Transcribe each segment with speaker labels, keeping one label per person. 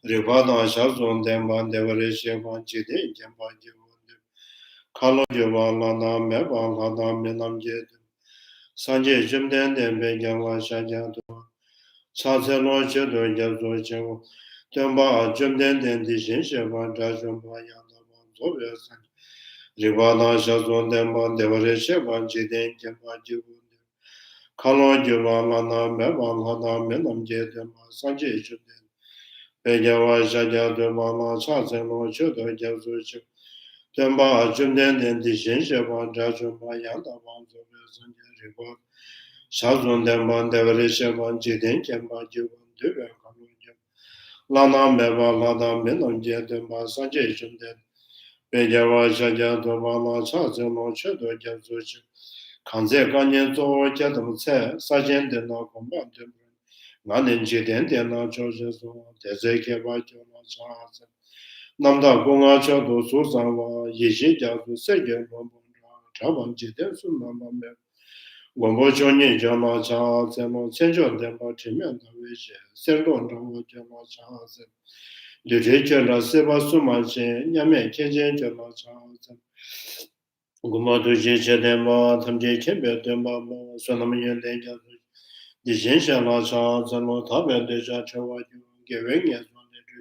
Speaker 1: Rivana Shazon Demban Devarishavan Chide Jamba Jivundu Kalo Jivalana Mevan Hada Minam Jedum Sanje Jimden Dembe Java Shajadu Sazelo Chedo Jazo Chevo Demba Jimden Dendishin Shevan Jajumba Yanavan Zobesan Rivana Shazon Demban Devarishavan Chide Jamba Jivundu Kalo Jivalana Mevan Hada Minam Jedum Sanje Jimden Bejawa Shajadu Mama Sazelo Chedo Jazo Chevo Demba Jimden Dendishin Shevan Jajumba Yanavan Zobesan Riva Shazun Demban Devarishavan Jiden Jamba Jivun Dube Kalunjam Lana Meva Lada Minam Jedemba Sanje Jimden Bejawa Shajadu Mama Sazelo Chedo Jazo Chevo Kanze Ganyen Zo Jadam Tse Sajen Dena Komban Dembran Ganin Jiden Dena Choje Zo Tezeke Bajona Chahase Namda Gunga Chodo Susanwa Yishi Jazu Sege Mambunja Chaban Jiden Sunama Mev Wambo Chonyi Jama Chahase Mo Chenjo Demba Chimian Davishe Sendon Jama Jama Chahase Luje Jela Seba Sumache Nyame Kejen Jama Chahase Gumadu Jeche Demba Tamje Kembe Demba Mo Sonam Yende Jazu Dijin Shala Chahase Mo Tabe Deja Chawa Ju Geweng Yazwan Deju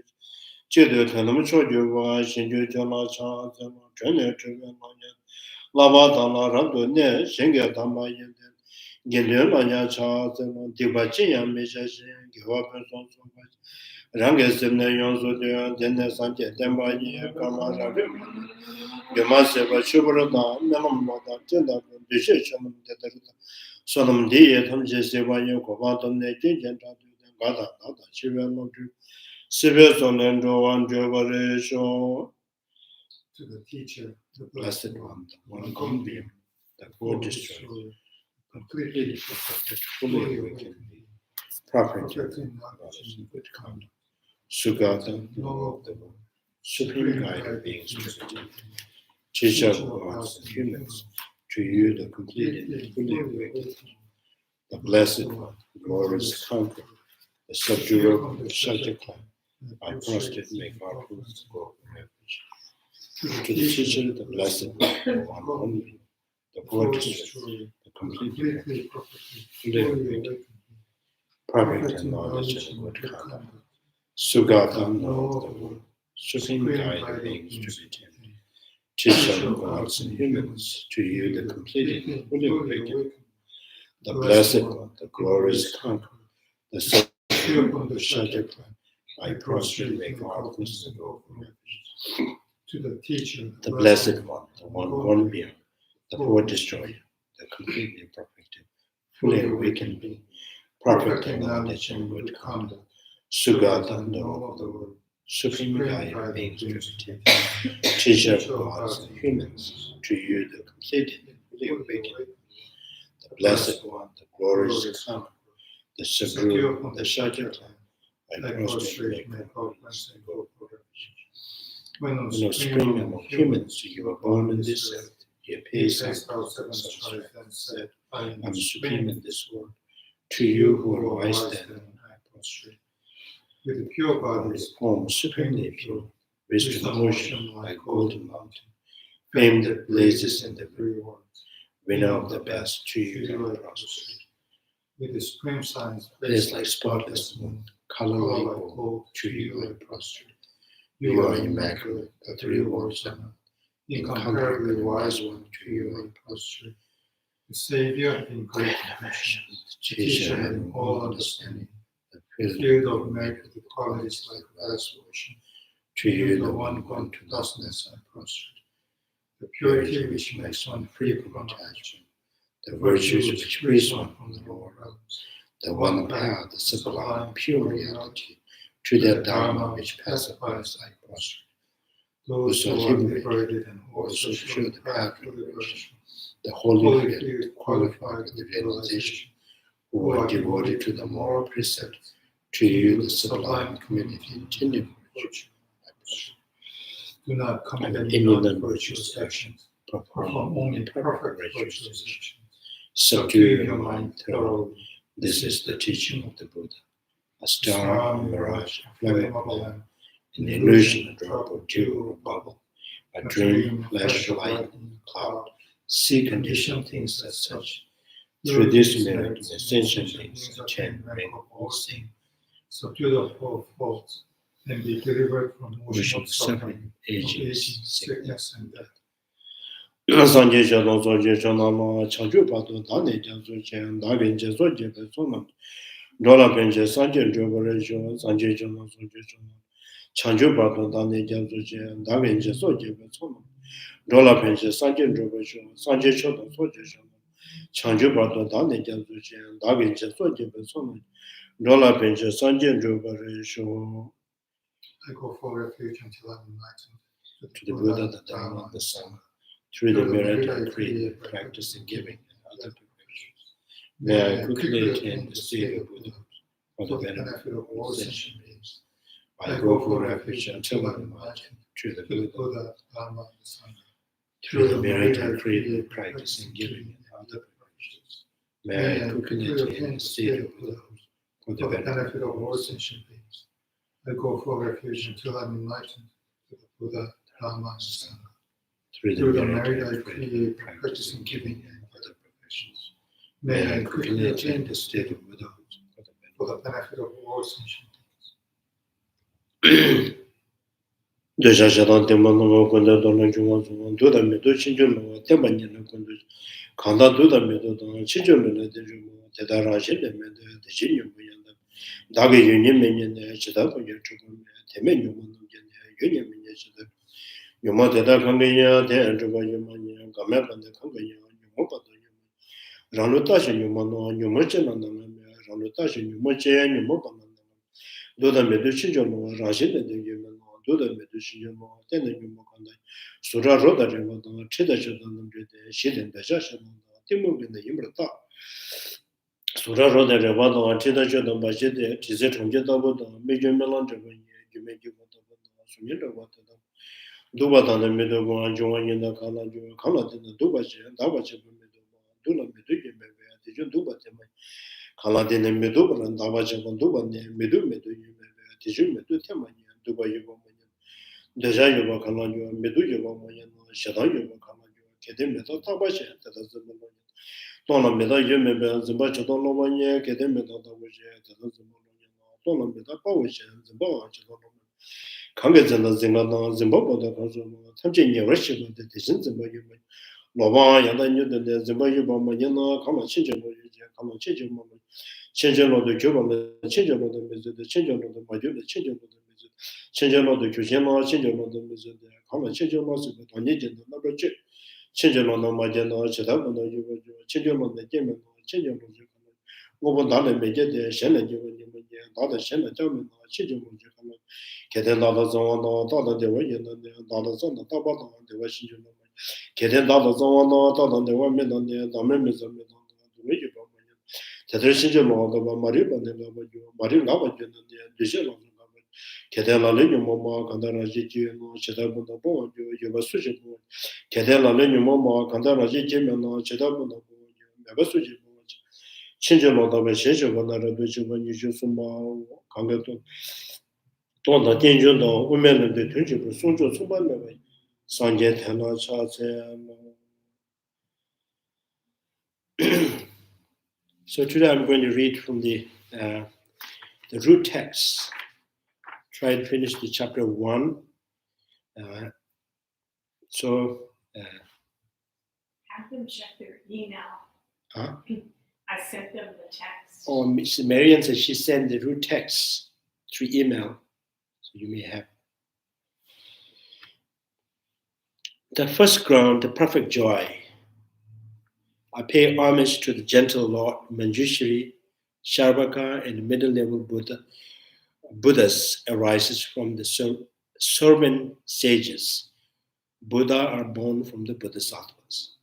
Speaker 1: Chedo Tanam Choju Wa Shinju Jala Chahase Mo Chene Chugan Lanya Lava Dala Rando Ne Shinga Damba Yende Gilyo Lanya Chahase Mo Dibachi Yamisha Shin Giwa Person Soba Rangi Simne Yonsu Dewa Dene Sanje Demba Yi Kama Ravi Yama Seba Chubrada Menam Mada Jenda Dishe Chanam Tetarita Sonam Diye Tamje Seba Yokoba Tamne Jinjan Tatu Gada Nada Chive Lodu Sibe Sonen Jovan Jovare Sho
Speaker 2: to the teacher, the
Speaker 1: Blessed One, the one gone being, the four destroyed, completely perfected, fully awakened, perfect in knowledge and good conduct, Sugata, law of the world, supreme guide of beings Trinity, teacher of gods and humans, to you the completely, fully awakened, the Blessed One, the glorious conqueror, the subduer of the Shravakas, I prostrate make our proof go forever. To the teacher, the Blessed One, the one only, the bodhisattva, the completely fully awakened, perfect in knowledge and good conduct, Sugata, law of the world, supreme guide of beings to be tamed, teacher of gods and humans, to you the completely fully awakened, the Blessed One, the glorious conqueror, the subduer of the Shravakas, I prostrate make our proof go forever.
Speaker 2: to the teacher,
Speaker 1: The Blessed One, the one born being, the poor destroyer, the completely perfected, fully awakened being, perfect in knowledge and good conduct, Sugata, law of the world, supreme guide of beings Trinity, teacher of gods and humans, to you the completely, fully awakened, the Blessed One, the glorious conqueror, the subduer of the Shravakas, I prostrate make our proof go forever. When no supreme among humans you were born in this earth, you appeared as and said, I am supreme in this world. To you who are wise then, I prostrate.
Speaker 2: with the pure bodies,
Speaker 1: Form supremely pure, wisdom ocean like golden mountain, fame that blazes in the blue world, winner of the best, to you I prostrate.
Speaker 2: with the supreme signs,
Speaker 1: Place like spotless moon, color like gold, to you I prostrate. You are immaculate, the three worlds are not. Incomparably wise one, to you I prostrate.
Speaker 2: the Savior in great
Speaker 1: Compassion,
Speaker 2: teacher
Speaker 1: teacher
Speaker 2: having
Speaker 1: having
Speaker 2: all
Speaker 1: all
Speaker 2: understanding,
Speaker 1: the
Speaker 2: the
Speaker 1: field
Speaker 2: field of merit with qualities like vast ocean,
Speaker 1: to you the one gone to lostness I prostrate.
Speaker 2: the
Speaker 1: Purity
Speaker 2: purity
Speaker 1: which makes one free from attachment, the virtues which frees one from the lower realms, the one path, the sublime, pure reality, to that Dharma which pacifies I prostrate.
Speaker 2: those
Speaker 1: who
Speaker 2: who
Speaker 1: are
Speaker 2: are
Speaker 1: liberated,
Speaker 2: liberated and
Speaker 1: also
Speaker 2: also
Speaker 1: show the path
Speaker 2: to
Speaker 1: of
Speaker 2: liberation,
Speaker 1: liberation, the holy
Speaker 2: holy
Speaker 1: field
Speaker 2: field
Speaker 1: qualified with the realization, who are devoted to the moral precept, to you the sublime community intended for virtue. I prostrate.
Speaker 2: do not commit
Speaker 1: And
Speaker 2: any
Speaker 1: any
Speaker 2: non-virtuous actions,
Speaker 1: perform
Speaker 2: only
Speaker 1: perfect
Speaker 2: virtuous
Speaker 1: virtuous
Speaker 2: actions.
Speaker 1: actions. Subdue your mind thoroughly. This is the teaching of the Buddha. a star, a mirage, a flammable lamp, an illusion, a drop of dew or a bubble, a dream, flash of light in a cloud. See conditioned things as such. Through this merit, the sentient things attend rank of all things.
Speaker 2: Subdue the whole faults, and be delivered from motion of suffering,
Speaker 1: aging,
Speaker 2: sickness, and death.
Speaker 1: Sanje Chadon Soje Chanama Chanju Pato Dane Jansu Chen Dagen Jeso Jebe Sonam Dola Penche Sanje Jogoresho Sanje Chadon Soje Chanam Chanju Pato Dane Jansu Chen Dagen Jeso Jebe Sonam Dola Penche Sanje Jogoresho Sanje Chadon Soje Chanam Chanju Pato Dane Jansu Chen Dagen Jeso Jebe Sonam Dola Penche Sanje Jogoresho.
Speaker 2: I go for refuge until I'm enlightened
Speaker 1: to the Buddha, the Dharma, the Sangha, through the merit I created, practice in giving and other perfections. May I quickly attain the state of Buddhahood for the benefit of all sentient beings. I go for refuge until I'm enlightened to the Buddha, Dharma, and the Sangha, through the merit I created, practice in giving and other perfections. May I quickly attain the state of Buddhahood for the benefit of all sentient beings.
Speaker 2: I go for refuge until I'm enlightened to the Buddha, Dharma, and the Sangha.
Speaker 1: Through
Speaker 2: Through
Speaker 1: the
Speaker 2: the
Speaker 1: merit
Speaker 2: merit
Speaker 1: I
Speaker 2: I
Speaker 1: created,
Speaker 2: create,
Speaker 1: practice in giving and other perfections.
Speaker 2: may
Speaker 1: May
Speaker 2: I
Speaker 1: I quickly attain the state of Buddhahood for the
Speaker 2: for the benefit of all sentient
Speaker 1: benefit. Deja Shadan Temano Kunda Dona Juan Duda Medo Chinjun, Temanian Kundus, Kanda Duda Medo, Chinjun, the Darashin, the Chinjun, Daga Union Minion, Chitapo, Temenu, Union Minion, Yuma Teda Kangaya, the Androba Yumania, Gamap and the Kangaya, Yumupa, Ranutashin Yumano, Yumuchan and Ranutashin, Yumuche and Yumupan. Doda Medo Chinjun, Rajin and the Human, Doda Medo Chinjun, then the Yumokanda, Sura Roda River, Chida Shadan, Shidin, the Jashan, Timur in the Imbrata. Sura Roda River, Chida Shadan, Bajid, Tizet from Jetabo, Major Melange, you make you want to Sunil water. Dubatan the Medo, Joan in the Kala, Kala in the Dubachi, and Dabachi Medo, Dula Medu, did you do but Kala in the Medu, and Dabachi on Duban, Medu, did you Medu Tamani, Duba Yugomanian, Deja Yuba Kala, Medu Yugomanian, Shadan Yuba Kala, Kedemeta Tabachi, that is the Melonian. Dona Meda Yumebe, the Bacha Dolovania, Kedemeta Tabachi, that is the Melonian, Dona Meda Pawish, and the Bawachi. Kangazana Zingana, Zimbabwe, Tamjin, Russia, the Tishin Zimbabwe, Lova, Yada knew the Zimbabwe, Mayana, Kama Chinja, Kama Chinja, Chinja of the Cuban, the Chinja of the visit, the Chinja of the Maju, the Chinja of the visit, Chinja of the Kushima, Chinja of the visit, Kama Chinja was a Nijin, the number chip, Chinja on the Majana, Chedab, Chinja on the game, Chinja of the over Dana Major, the Shannon, other Shannon, Chinja of the Keten Dada Zona, Dada de Way, and Dada Zona, Tabata, the Washington. Keten Dada Zona, Dada de Women, and the Memizam, the way you go. Tetrashin, the Mariba, the Marilla, the Jell, Kedela Lenu Moma, Kandara Jiji, Chedabu, the board, you were switching. Kedela Lenu Moma, Kandara Jiji, and Chedabu, the board, you never switching. Change a lot of a change of another, which when you choose some Kangato. 当到电军的外面人的团结不送着出版的为上街谈了啥子 So today I'm going to read from the root text. Try and finish the chapter 1.
Speaker 3: Have them check their email.
Speaker 1: Huh?
Speaker 3: I sent them the text.
Speaker 1: Oh, Miss Marian said she sent the root text through email. So you may have. The first ground, the perfect joy. I pay homage to the gentle Lord Mañjuśrī, Śrāvakas, and middle-level Buddhas arises from the servant sages. Buddha are born from the bodhisattvas.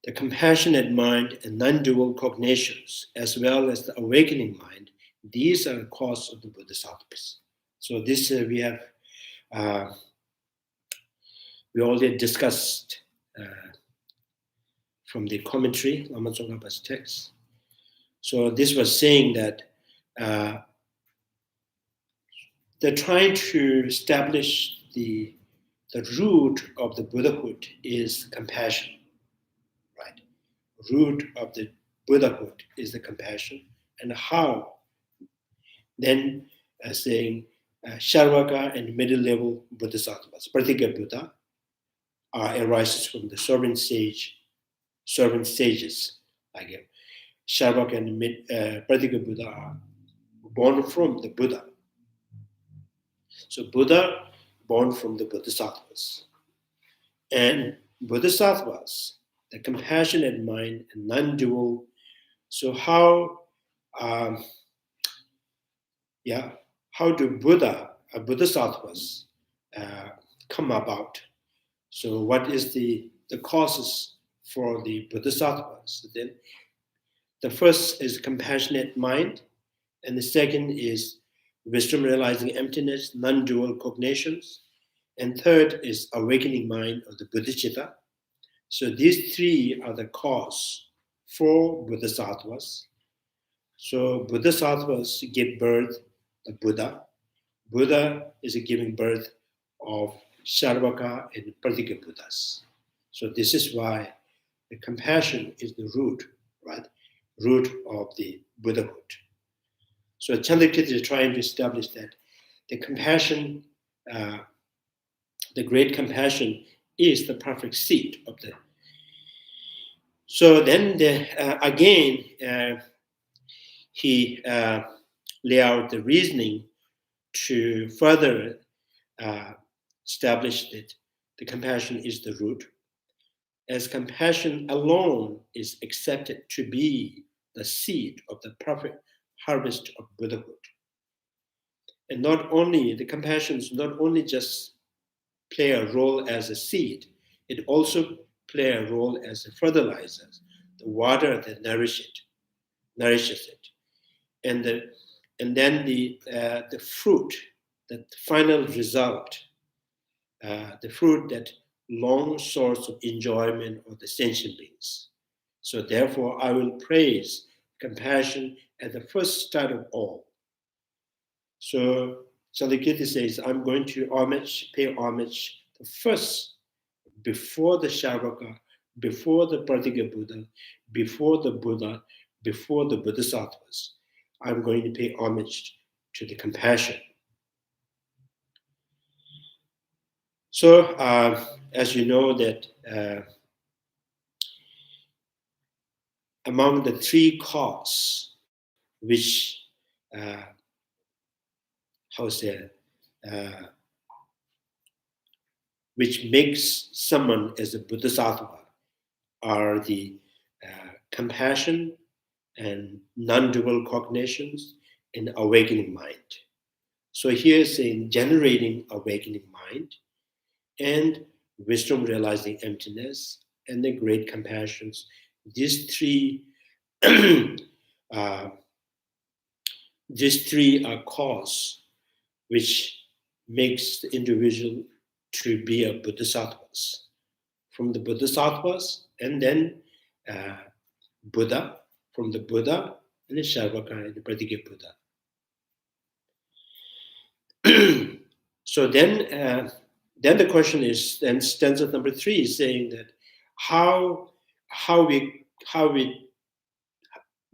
Speaker 1: The compassionate mind and non-dual cognitions, as well as the awakening mind, these are the cause of the bodhisattvas. So this we have, we already discussed from the commentary, Lama Tsongkapha's text. So this was saying that they're trying to establish the root of the Buddhahood is compassion, right? Root of the Buddhahood is the compassion, and how then saying Śrāvaka and middle level bodhisattvas, Pratika Buddha, arises from the servant sages, like Śrāvaka and Pratika Buddha are born from the Buddha. So Buddha born from the bodhisattvas. And bodhisattvas, the compassionate mind and non-dual. So how do bodhisattvas come about? So what is the causes for the bodhisattvas? Then the first is compassionate mind, and the second is wisdom realizing emptiness, non-dual cognitions, and third is awakening mind of the bodhicitta. So these three are the cause for bodhisattvas. So bodhisattvas give birth to Buddha. Buddha is giving birth of Śrāvaka and Pratika Buddhas. So this is why the compassion is the root, right? Root of the Buddhahood. So Chandrakirti is trying to establish that the compassion, the great compassion, is the perfect seed of the. So then, again, he lay out the reasoning to further establish that the compassion is the root, as compassion alone is accepted to be the seed of the perfect harvest of Buddhahood. And not only, the compassions not only just play a role as a seed, it also play a role as a fertilizer, the water that nourishes it. And then the fruit, the final result, the fruit that long source of enjoyment of the sentient beings. So therefore, I will praise compassion at the first start of all. So Chandrakirti says, I'm going to pay homage first, before the Śrāvaka, before the Pratika Buddha, before the Buddha, before the Bodhisattvas. I'm going to pay homage to the compassion. So, as you know that among the three causes which which makes someone as a bodhisattva are the compassion and non-dual cognitions and awakening mind. So here is saying generating awakening mind and wisdom realizing emptiness and the great compassions. These three are cause which makes the individual to be a bodhisattvas. From the bodhisattvas and then Buddha, from the Buddha and the Śrāvaka and the Pratika Buddha. So then the question is, then stanza number 3 is saying that how we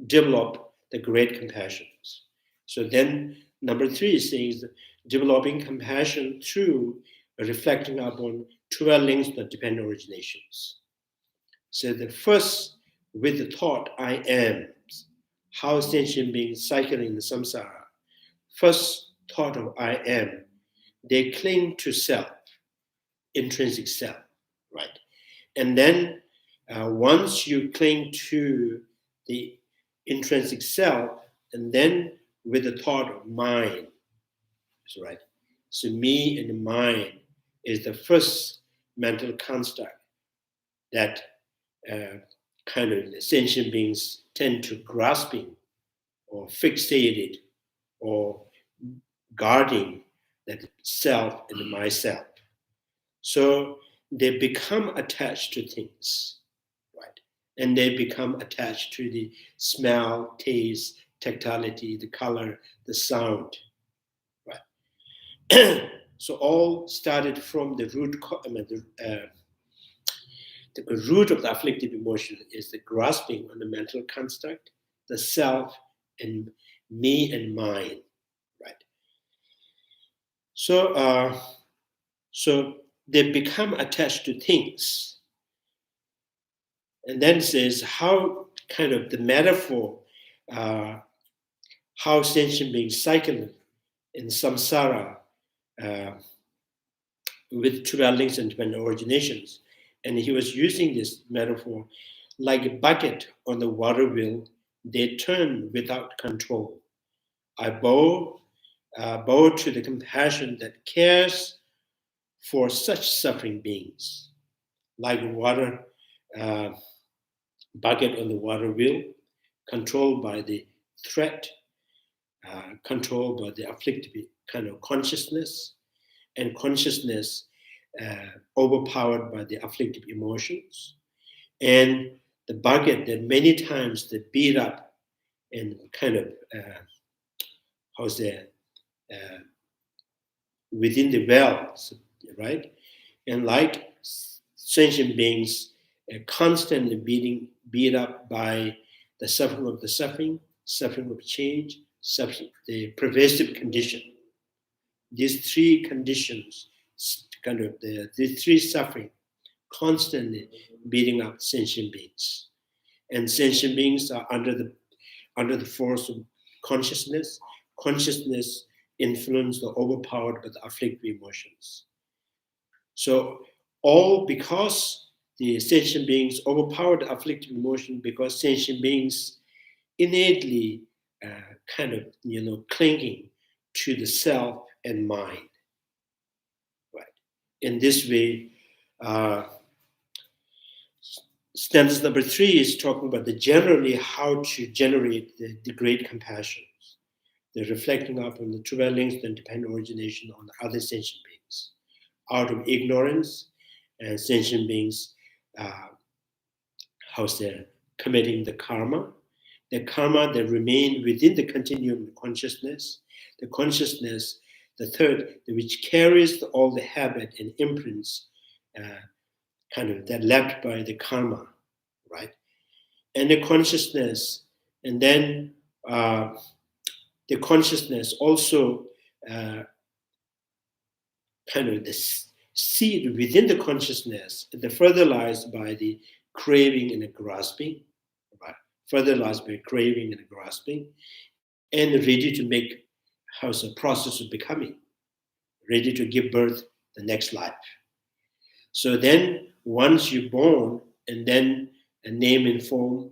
Speaker 1: develop the great compassions. So then number 3 is saying developing compassion through reflecting upon 12 links of dependent originations. So the first, with the thought I am, how sentient beings cycle in the samsara. First thought of I am, they cling to self, intrinsic self, right? And then once you cling to the intrinsic self, and then with the thought of mine, right? So me and mine is the first mental construct that kind of sentient beings tend to grasping or fixated or guarding that self and myself. So they become attached to things, right? and they become attached to the smell, taste, tactility, the color, the sound, right? So all started from the root. The root of the afflictive emotion is the grasping on the mental construct, the self, and me and mine, right? So, so they become attached to things, and then says how kind of the metaphor, how sentient beings cycle in samsara with dwellings and dependent originations. And he was using this metaphor like a bucket on the water wheel, they turn without control. I bow to the compassion that cares for such suffering beings, like water bucket on the water wheel, controlled by the threat, controlled by the afflictive kind of consciousness, and consciousness overpowered by the afflictive emotions, and the bucket that many times they beat up and kind of within the wells, right? And like sentient beings constantly beat up by the suffering of the suffering of change, the pervasive condition. These three conditions, kind of these three suffering, constantly beating up sentient beings. And sentient beings are under the force of consciousness. Consciousness influenced or overpowered by the afflictive emotions. So all because the sentient beings overpowered the afflictive emotion, because sentient beings innately kind of clinging to the self and mind, right? In this way, stanza number 3 is talking about the generally how to generate the great compassions. They're reflecting upon the dwellings and dependent origination on the other sentient beings. Out of ignorance, and sentient beings, committing the karma that remain within the continuum of consciousness, the consciousness, the third, which carries all the habit and imprints, kind of that left by the karma, right? And the consciousness, and then the consciousness also kind of the seed within the consciousness, the fertilized by the craving and the grasping, right? Fertilized by craving and the grasping, and ready to make how's a process of becoming, ready to give birth the next life. So then once you're born, and then a name and form,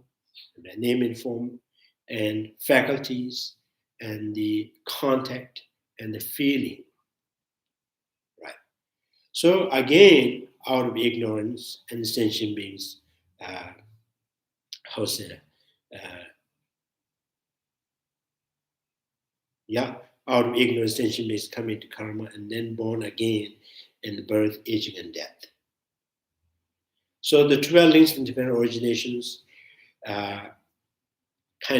Speaker 1: and faculties, and the contact and the feeling, right? So again, out of ignorance, and sentient beings, out of ignorance, sentient beings come into karma and then born again in the birth, aging, and death. So the 12 links and different originations, kind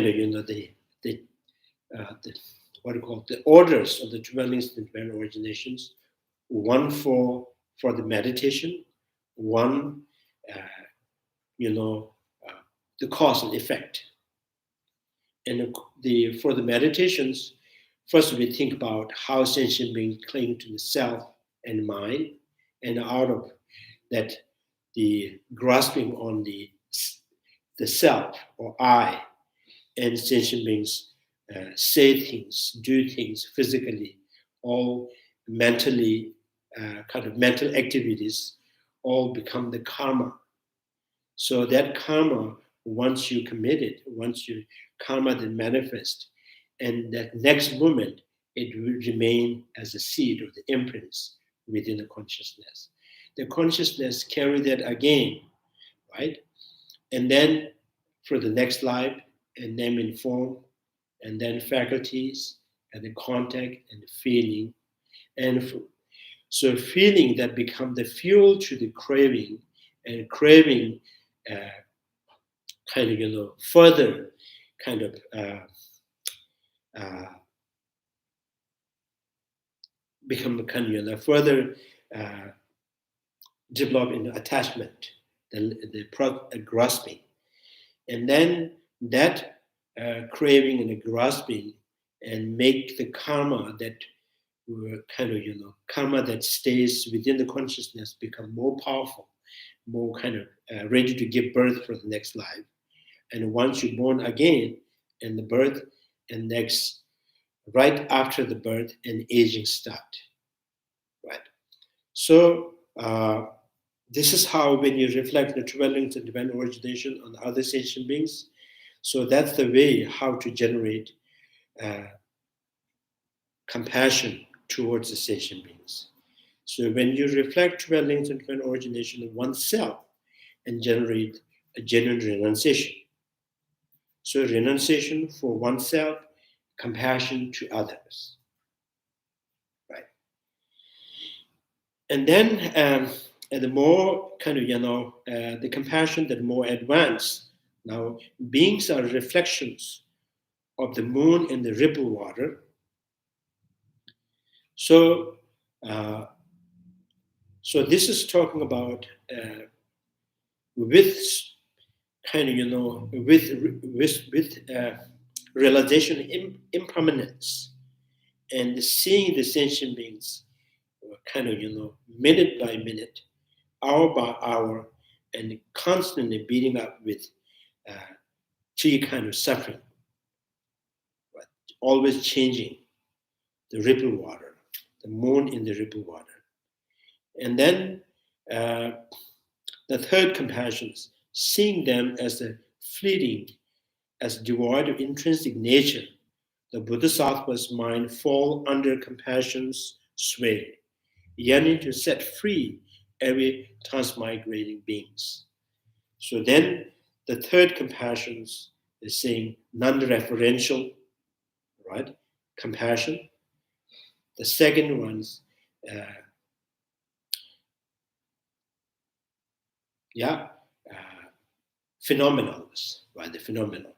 Speaker 1: of the orders of the 12 links and different originations. One for the meditation, one the cause and effect. And for the meditations, first we think about how sentient beings cling to the self and mind, and out of that, the grasping on the self or I, and sentient beings say things, do things physically, all mentally, kind of mental activities, all become the karma. So that karma, once you commit it, karma then manifest, and that next moment, it will remain as a seed of the imprints within the consciousness. The consciousness carry that again, right? And then for the next life, and name and form, and then faculties, and the contact and the feeling. And so feeling that become the fuel to the craving, and craving
Speaker 4: kind of, further kind of become kind of, further develop into attachment, the grasping. And then that craving and the grasping and make the karma that kind of, karma that stays within the consciousness become more powerful, more kind of ready to give birth for the next life. And once you're born again, and the birth and next, right after the birth and aging start, right? So this is how when you reflect the 12 links of divine origination on other sentient beings, so that's the way how to generate compassion towards the sentient beings. So when you reflect 12 links of divine origination of oneself and generate a genuine renunciation. So renunciation for oneself, compassion to others, right? And then the more kind of, the compassion that more advanced. Now, beings are reflections of the moon and the ripple water. So, so this is talking about with kind of, with realization of impermanence and seeing the sentient beings kind of, minute by minute, hour by hour, and constantly beating up with three kind of suffering, right? Always changing the ripple water, the moon in the ripple water. And then the third compassion is seeing them as a fleeting, as devoid of intrinsic nature. The bodhisattva's mind fall under compassion's sway, yearning to set free every transmigrating beings. So then the third compassion is saying non-referential, right? Compassion. The second one's phenomenal, right? The phenomenal.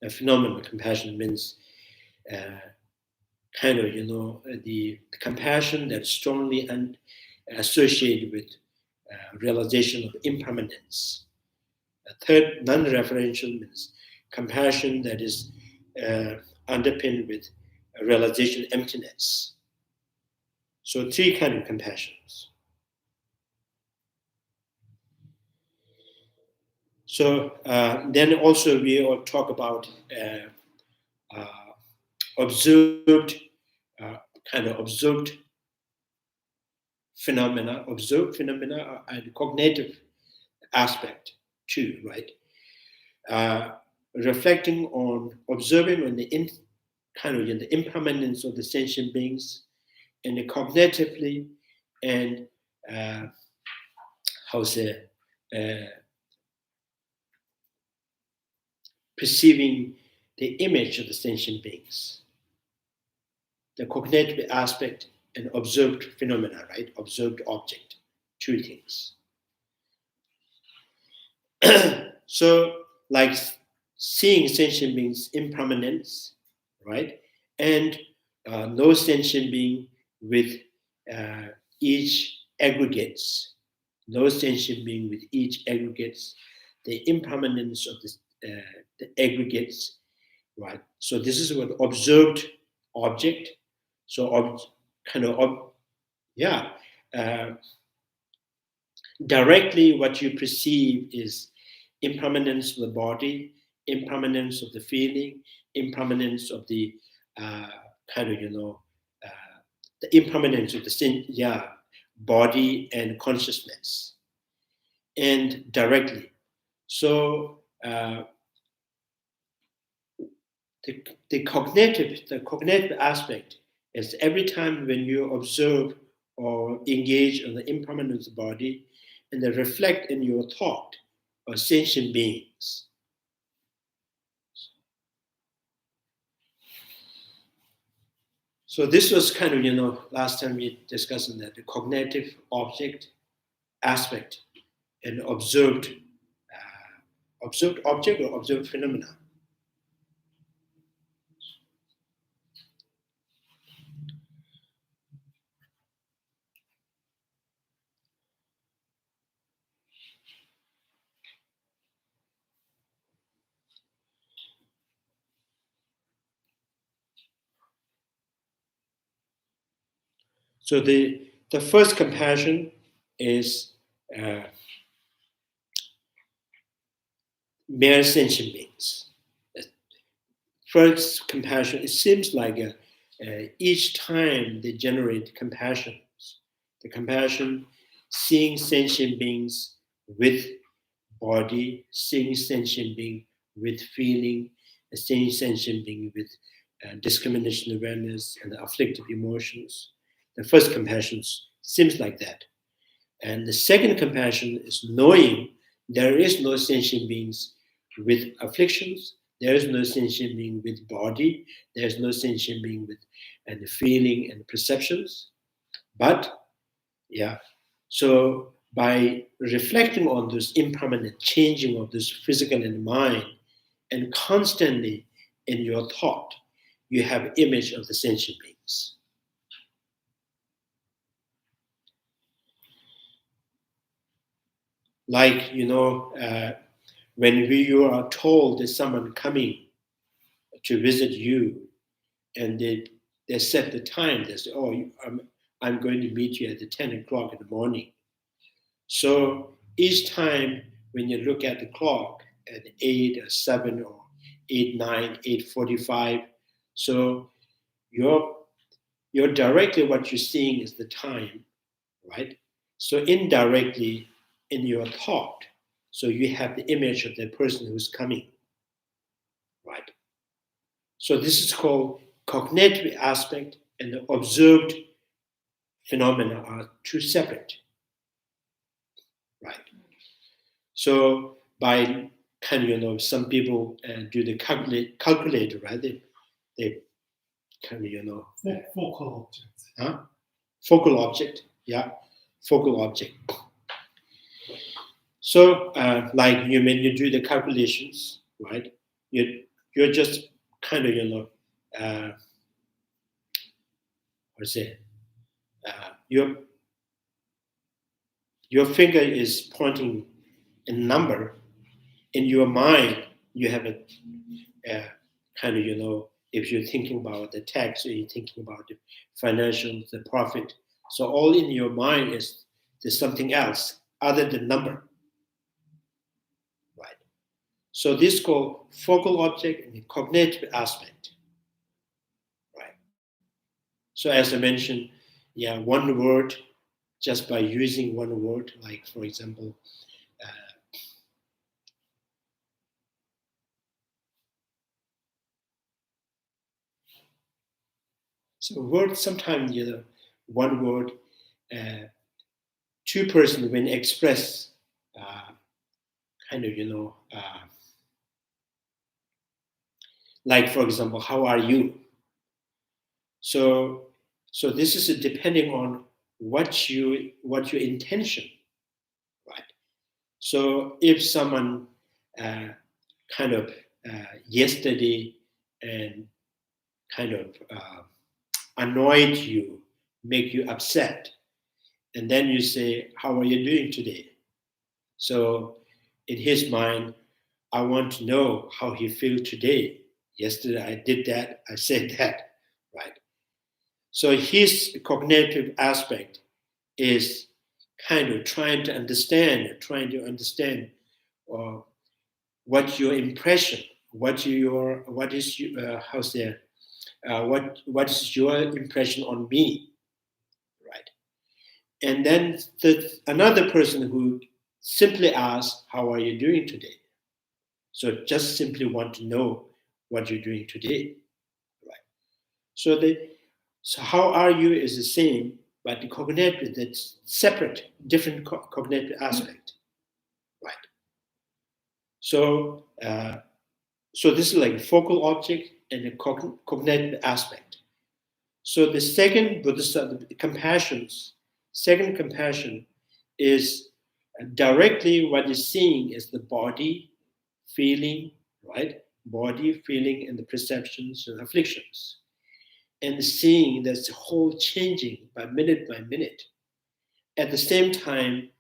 Speaker 4: A phenomenal compassion means kind of, the compassion that's strongly associated with realization of impermanence. A third, non-referential means compassion that is underpinned with a realization of emptiness. So three kind of compassions. So then also we all talk about observed phenomena, and cognitive aspect too, right? Reflecting on, observing on the the impermanence of the sentient beings, and the cognitively, and perceiving the image of the sentient beings, the cognitive aspect and observed phenomena, right? Observed object, two things. So, like seeing sentient beings impermanence, right? And no sentient being with each aggregates, no sentient being with each aggregates, the impermanence of the aggregates, right? So this is what observed object. So directly what you perceive is impermanence of the body, impermanence of the feeling, impermanence of the the impermanence of the body and consciousness, and directly. So the cognitive aspect is every time when you observe or engage in the impermanence of the body, and they reflect in your thought of sentient beings. So this was kind of, last time we discussed that, the cognitive object aspect and observed observed object or observed phenomena. So the first compassion is mere sentient beings. First compassion, it seems like each time they generate compassion, the compassion, seeing sentient beings with body, seeing sentient being with feeling, seeing sentient being with discrimination awareness and afflictive emotions. The first compassion seems like that. And the second compassion is knowing there is no sentient beings with afflictions, there is no sentient being with body, there is no sentient being with and feeling and perceptions. But so by reflecting on this impermanent changing of this physical and mind, and constantly in your thought, you have image of the sentient beings. Like, when you are told there's someone coming to visit you, and they set the time, they say, oh, I'm going to meet you at 10 o'clock in the morning. So each time when you look at the clock at 8 or 7 or 8, 9, 8:45, so you're directly what you're seeing is the time, right? So indirectly in your thought, so you have the image of the person who's coming, right? So this is called cognitive aspect, and the observed phenomena are two separate, right? So by kind of, some people do the calculator, right? They kind of,
Speaker 2: Focal objects.
Speaker 4: huh? Focal object, yeah, focal object. So like when you do the calculations, right? You're just kind of, your finger is pointing a number. In your mind, you have a kind of, if you're thinking about the tax or you're thinking about the financials, the profit. So all in your mind is there's something else other than number, right? So this is called focal object and the cognitive aspect, right? So as I mentioned, one word, just by using one word, like for example, so words sometimes, one word, two persons when express kind of, like for example, how are you? So this is depending on what your intention, right? So if someone kind of yesterday and kind of annoyed you, make you upset, and then you say, how are you doing today? So in his mind, I want to know how he feels today. Yesterday I did that, I said that, right? So his cognitive aspect is kind of trying to understand what your impression, what is your what is your impression on me, right? And then another person who simply asks, how are you doing today? So just simply want to know what you're doing today, right? So how are you is the same, but the cognitive, that's separate, different cognitive aspect, right? So so this is like focal object and the cognitive aspect. So the second Bodhisattva, second compassion is directly what is seeing is the body, feeling, right? Body, feeling, and the perceptions and afflictions. And seeing that's whole changing by minute, at the same time,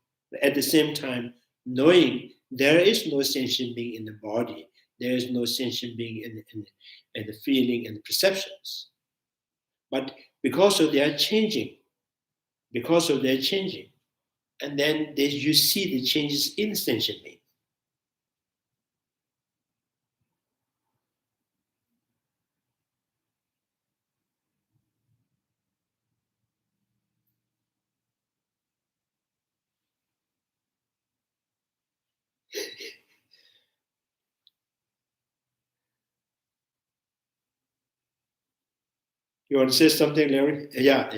Speaker 4: knowing there is no sentient being in the body, there is no sentient being in the feeling and the perceptions. But because of their changing, and then you see the changes in sentient being. You want to say something, Larry? Yeah.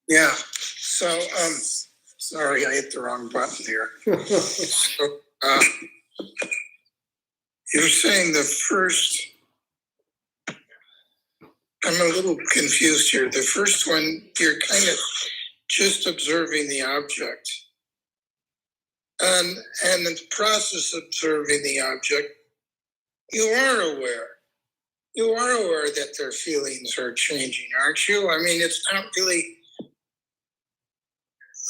Speaker 5: Yeah. So, sorry, I hit the wrong button here. So, you're saying the first, I'm a little confused here. The first one, you're kind of just observing the object. And in the process of observing the object, you are aware. You are aware that their feelings are changing, aren't you? I mean, it's not really,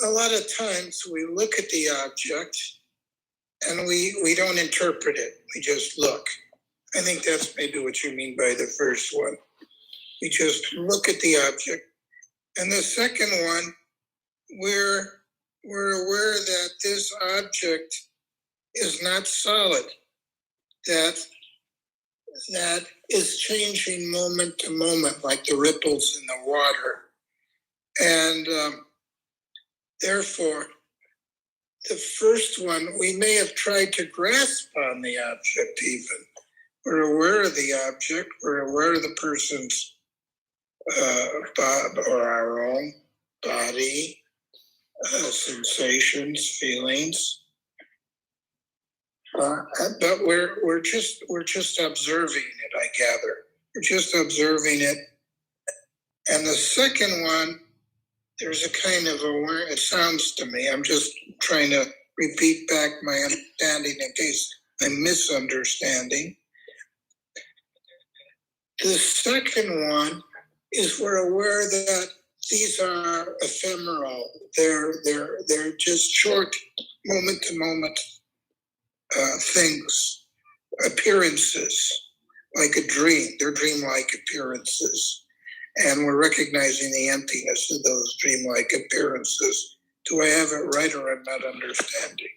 Speaker 5: a lot of times we look at the object and we don't interpret it. We just look. I think that's maybe what you mean by the first one. We just look at the object. And the second one, we're aware that this object is not solid, that is changing moment to moment, like the ripples in the water. And therefore, the first one, we may have tried to grasp on the object even. We're aware of the object, we're aware of the person's or our own body, sensations, feelings. But we're just observing it, I gather. We're just observing it. And the second one, there's a kind of awareness, it sounds to me, I'm just trying to repeat back my understanding in case I'm misunderstanding. The second one is we're aware that these are ephemeral. They're just short, moment to moment things, appearances, like a dream. They're dreamlike appearances. And we're recognizing the emptiness of those dreamlike appearances. Do I have it right, or I'm not understanding?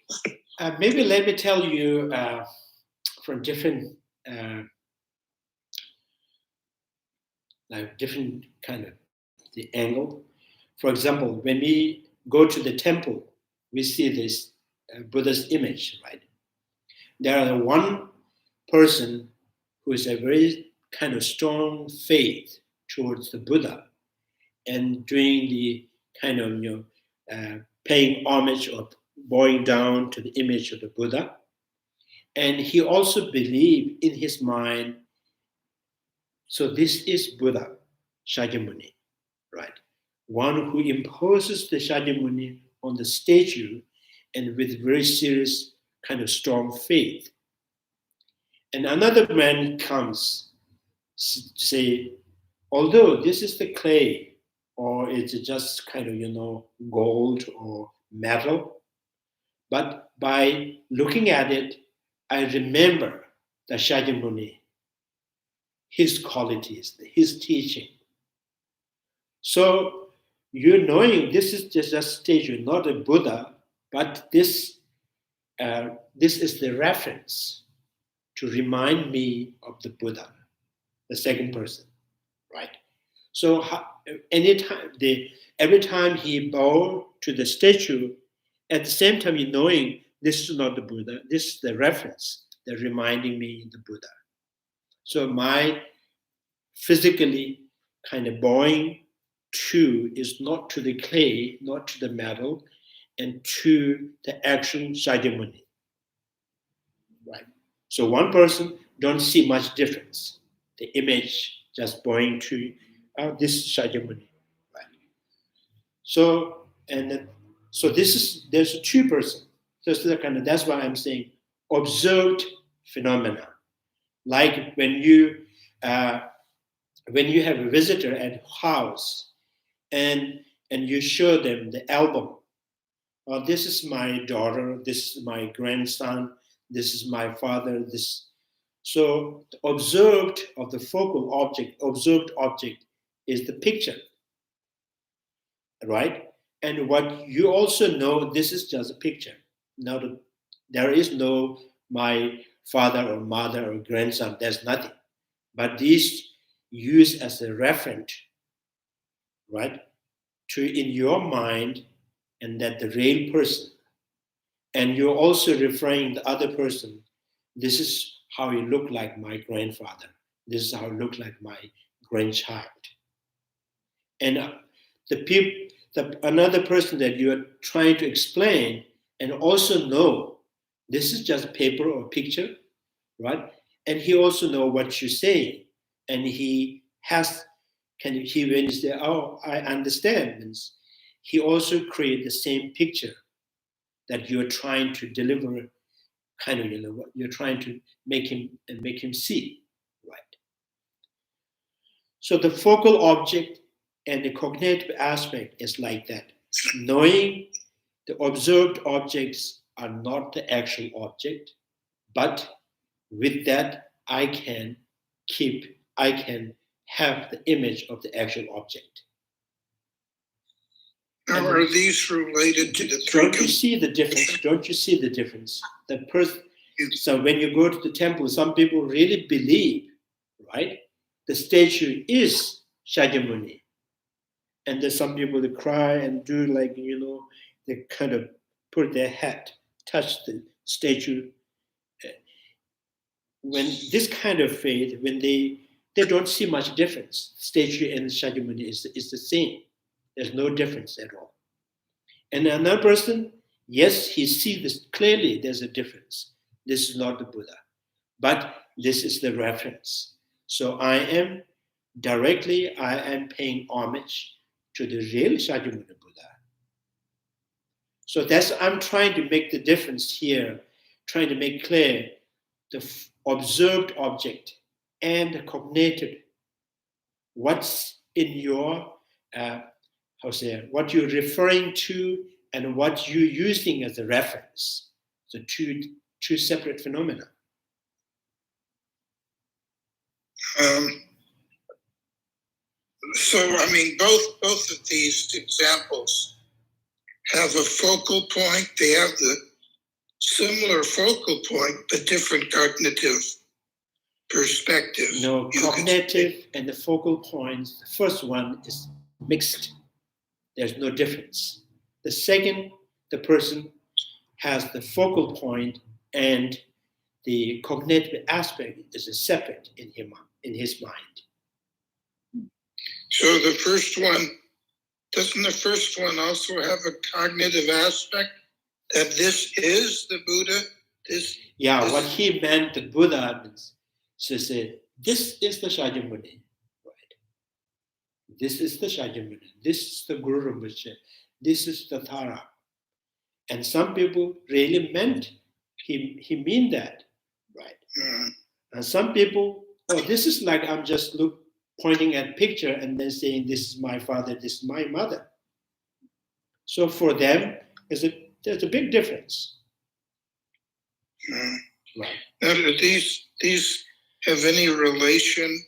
Speaker 4: Maybe let me tell you from different kind of the angle. For example, when we go to the temple, we see this Buddha's image, right? There are one person who is a very kind of strong faith towards the Buddha and doing the kind of paying homage or bowing down to the image of the Buddha. And he also believed in his mind, so this is Buddha, Shakyamuni, right? One who imposes the Shakyamuni on the statue and with very serious kind of strong faith. And another man comes, say, although this is the clay, or it's just kind of, gold or metal, but by looking at it, I remember the Shakyamuni, his qualities, his teaching. So you're knowing this is just a statue, not a Buddha, but this is the reference to remind me of the Buddha, the second person, right? So every time he bowed to the statue, at the same time you're knowing this is not the Buddha, this is the reference, that reminding me of the Buddha. So my physically kind of bowing to is not to the clay, not to the metal, and to the actual Shakyamuni, right? So one person don't see much difference. The image just bowing to this is Shakyamuni, right? So there's a two person. So that's why I'm saying observed phenomena. Like when you have a visitor at house and you show them the album. Oh, this is my daughter, this is my grandson, this is my father, this. So the observed object is the picture, right? And what you also know, this is just a picture. Now, there is no my father or mother or grandson, there's nothing. But these used as a reference, right? To in your mind, and that the real person. And you're also referring the other person, this is how you look like my grandfather. This is how you look like my grandchild. And another person that you are trying to explain and also know this is just paper or picture, right? And he also know what you say, and when you say, oh, I understand, means he also create the same picture that you're trying to deliver, kind of, what you're trying to make him see, right? So the focal object and the cognitive aspect is like that. Knowing the observed objects are not the actual object, but with that I can have the image of the actual object.
Speaker 5: Now, are these related to the three?
Speaker 4: Don't you see the difference? Don't you see the difference? So when you go to the temple, some people really believe, right? The statue is Shakyamuni. And there's some people that cry and do like, they kind of put their head, touch the statue. When this kind of faith, when they don't see much difference, statue and Shakyamuni is the same. There's no difference at all. And another person, yes, he sees this clearly, there's a difference. This is not the Buddha, but this is the reference. So I am paying homage to the real Shakyamuni Buddha. So I'm trying to make the difference here, trying to make clear the observed object and the cognitive, what's in your, what you're referring to and what you're using as a reference. So two separate phenomena.
Speaker 5: So, I mean, both of these examples have a focal point. They have the similar focal point, but different cognitive perspective.
Speaker 4: No, cognitive and the focal points, the first one is mixed. There's no difference. The second, the person has the focal point and the cognitive aspect is a separate in his mind.
Speaker 5: So the first one, doesn't the first one also have a cognitive aspect that this is the Buddha?
Speaker 4: What he meant, the Buddha means to say, this is the Shakyamuni, right? This is the Shakyamuni. This is the Guru Rinpoche. This is the Thara. And some people really meant he mean that, right?
Speaker 5: Mm.
Speaker 4: And some people, this is like I'm just pointing at picture and then saying, this is my father, this is my mother. So for them, there's a big difference.
Speaker 5: Mm.
Speaker 4: Right.
Speaker 5: Now, do these have any relation?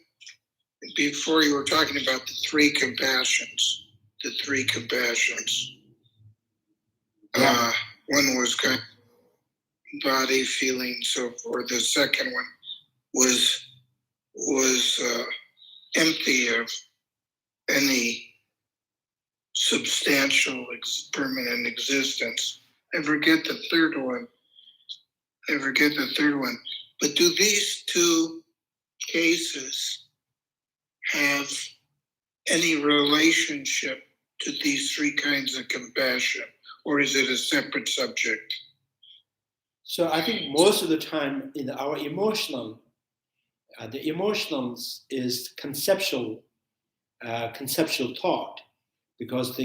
Speaker 5: Before you were talking about the three compassions.
Speaker 4: Yeah.
Speaker 5: One was kind of body, feeling, so forth. The second one was empty of any substantial permanent existence. I forget the third one. But do these two cases have any relationship to these three kinds of compassion, or is it a separate subject?
Speaker 4: So I think most of the time in our emotional, the emotionals is conceptual thought, because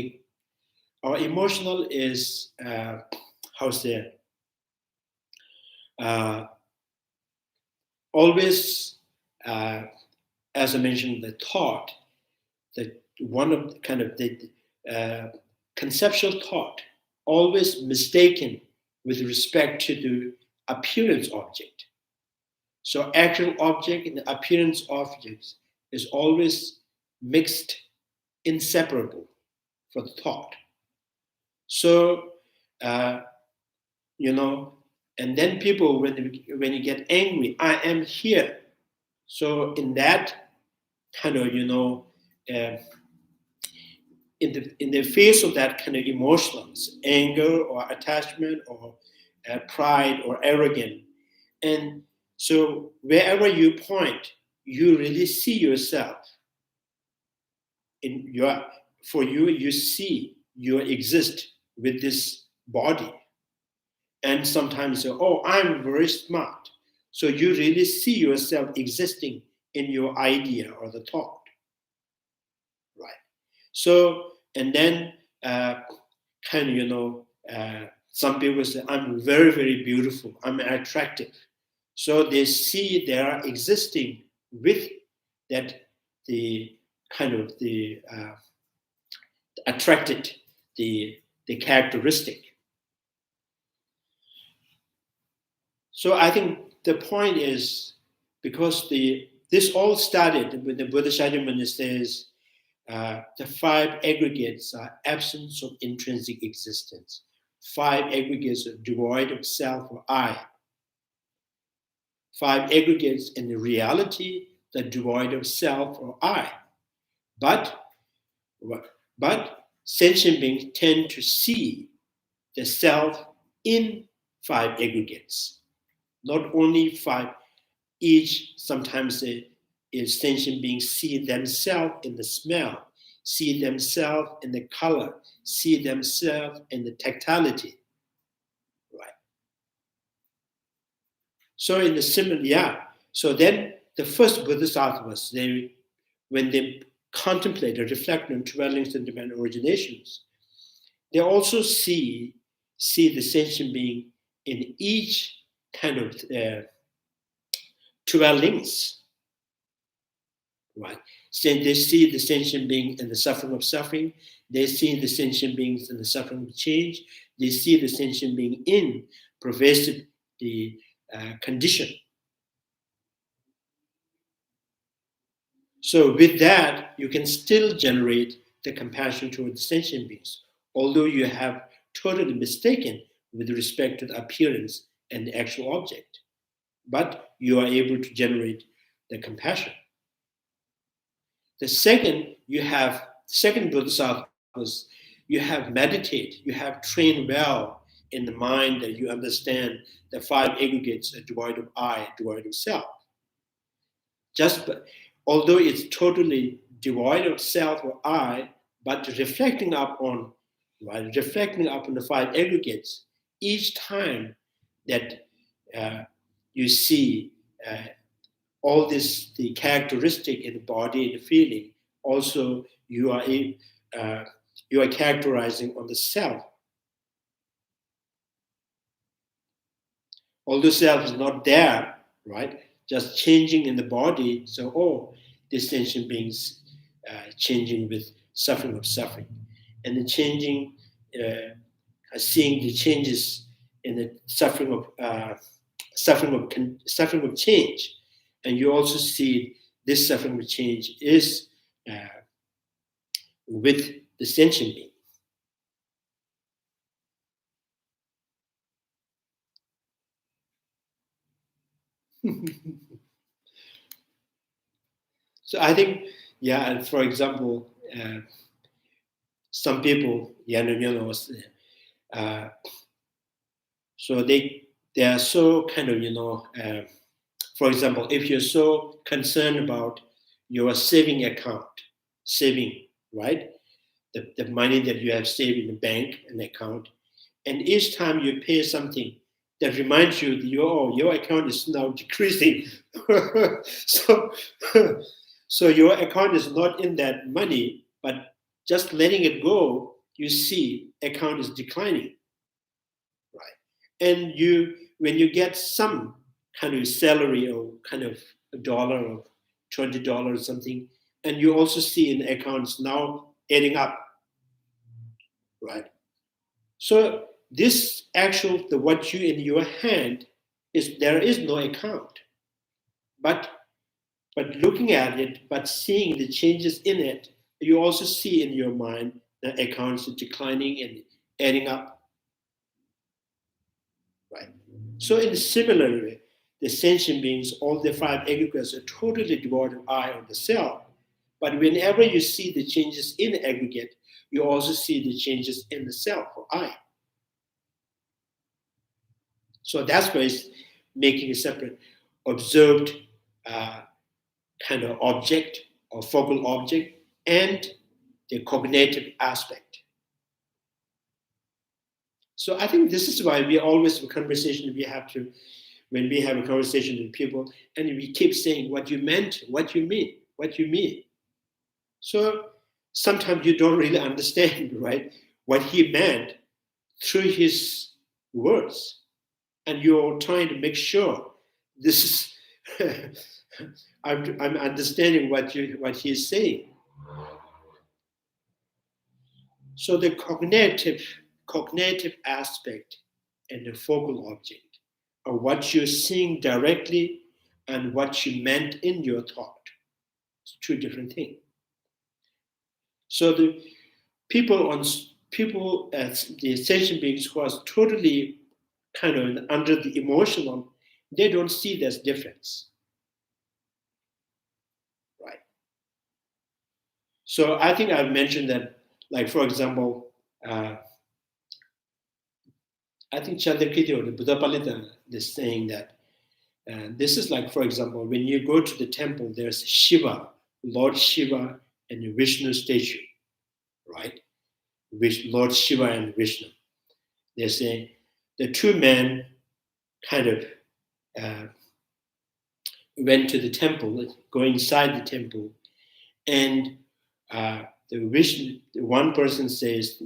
Speaker 4: our emotional is always, as I mentioned, the thought, that one of the kind of the conceptual thought, always mistaken with respect to the appearance object. So actual object and the appearance objects is always mixed, inseparable for the thought. So, and then people, when you get angry, I am here. So in that kind of, in the face of that kind of emotions, anger or attachment or pride or arrogance, and so wherever you point, you really see yourself. You see you exist with this body. And sometimes you say, oh, I'm very smart. So you really see yourself existing in your idea or the thought. Right. So, and then some people say, I'm very, very beautiful. I'm attractive. So they see they are existing with that, the kind of the attracted, the characteristic. So I think the point is, because this all started with the Bodhisattva says, the 5 aggregates are absence of intrinsic existence. 5 aggregates are devoid of self or I. 5 aggregates in the reality that devoid of self or I. But sentient beings tend to see the self in 5 aggregates. Not only 5, each, sometimes sentient beings see themselves in the smell, see themselves in the color, see themselves in the tactility. Right. So in the similar, so then the first Bodhisattvas, when they contemplate or reflect on dwellings and divine originations, they also see the sentient being in each kind of dwellings, right? So they see the sentient being in the suffering of suffering. They see the sentient beings in the suffering of change. They see the sentient being in pervasive the condition. So with that, you can still generate the compassion towards sentient beings, although you have totally mistaken with respect to the appearance and the actual object. But you are able to generate the compassion. The second, second bodhisattvas, you have meditate, you have trained well in the mind that you understand the 5 aggregates are devoid of I, devoid of self. Although it's totally devoid of self or I, but reflecting up on the 5 aggregates, each time that you see all this, the characteristic in the body and the feeling, also you are characterizing on the self. Although self is not there, right? Just changing in the body. So, this sentient beings changing with suffering of suffering, and the changing, seeing the changes in the suffering of change, and you also see this suffering of change is with the sentient being. So I think, for example, some people, so they are so kind of, for example, if you're so concerned about your saving account, right? The money that you have saved in the bank, an account, and each time you pay something that reminds you that your account is now decreasing. So your account is not in that money, but just letting it go, you see account is declining, right? And when you get some kind of salary or kind of $1 or $20 or something, and you also see in accounts now adding up, right? So this actual, the what you in your hand is, there is no account, but looking at it, but seeing the changes in it, you also see in your mind the accounts declining and adding up, right? So in a similar way, the sentient beings, all the 5 aggregates are totally devoid of I or the self. But whenever you see the changes in the aggregate, you also see the changes in the self or I. So that's why it's making a separate observed kind of object or focal object and the cognitive aspect. So I think this is why we always have a conversation when we have a conversation with people, and we keep saying what you meant, what you mean, what you mean. So sometimes you don't really understand, right, what he meant through his words. And you're trying to make sure this is, I'm understanding what he's saying. So the cognitive aspect and the focal object are what you're seeing directly and what you meant in your thought. It's 2 different things. So the people as the sentient beings who are totally kind of under the emotional, they don't see this difference, right? So I think I've mentioned that, like for example, I think Chandrakirti or the Buddha Palita is saying that this is like, for example, when you go to the temple, there's Shiva, Lord Shiva, and the Vishnu statue, right? Lord Shiva and Vishnu. They're saying the 2 men kind of went to the temple, go inside the temple, and the Vishnu, one person says,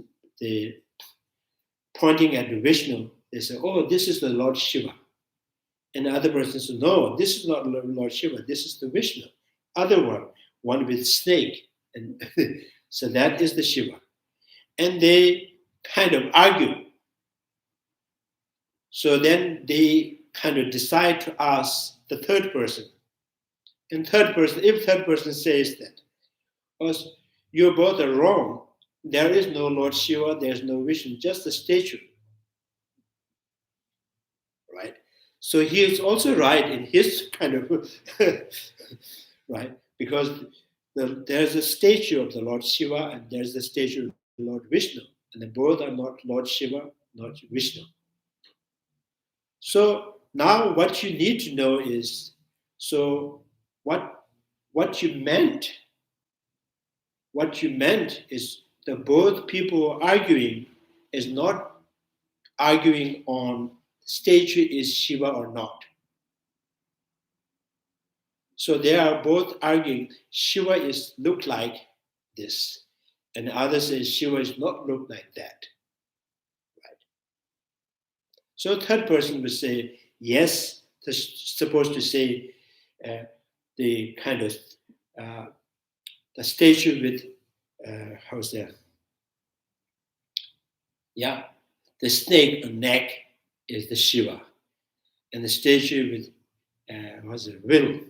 Speaker 4: pointing at the Vishnu, they say, oh, this is the Lord Shiva. And the other person says, no, this is not Lord Shiva, this is the Vishnu. Other one with snake. And so that is the Shiva. And they kind of argue. So then they kind of decide to ask the third person. And if third person says that, because you both are wrong, there is no Lord Shiva, there's no Vishnu, just a statue. Right? So he is also right in his kind of, right? Because there's a statue of the Lord Shiva and there's a statue of the Lord Vishnu. And they both are not Lord Shiva, not Vishnu. So now what you need to know is, so what you meant is that both people arguing is not arguing on statue is Shiva or not. So they are both arguing Shiva is look like this, and the other says Shiva is not look like that. Right? So third person would say, yes, they're supposed to say the kind of the statue with how's that? Yeah, the snake on neck is the Shiva, and the statue with what's it? Will.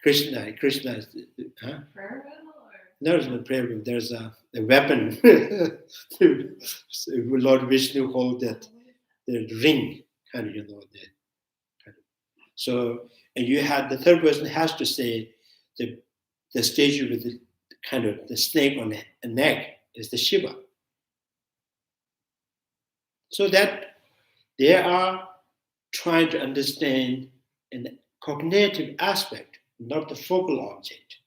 Speaker 4: Krishna is huh?
Speaker 3: Prayer wheel or?
Speaker 4: No, there's no prayer wheel. There's a weapon. Lord Vishnu hold that the ring, kind of, that. So, and you had the third person has to say the statue with the kind of the snake on the neck is the Shiva. So that they are trying to understand an cognitive aspect, not the focal object.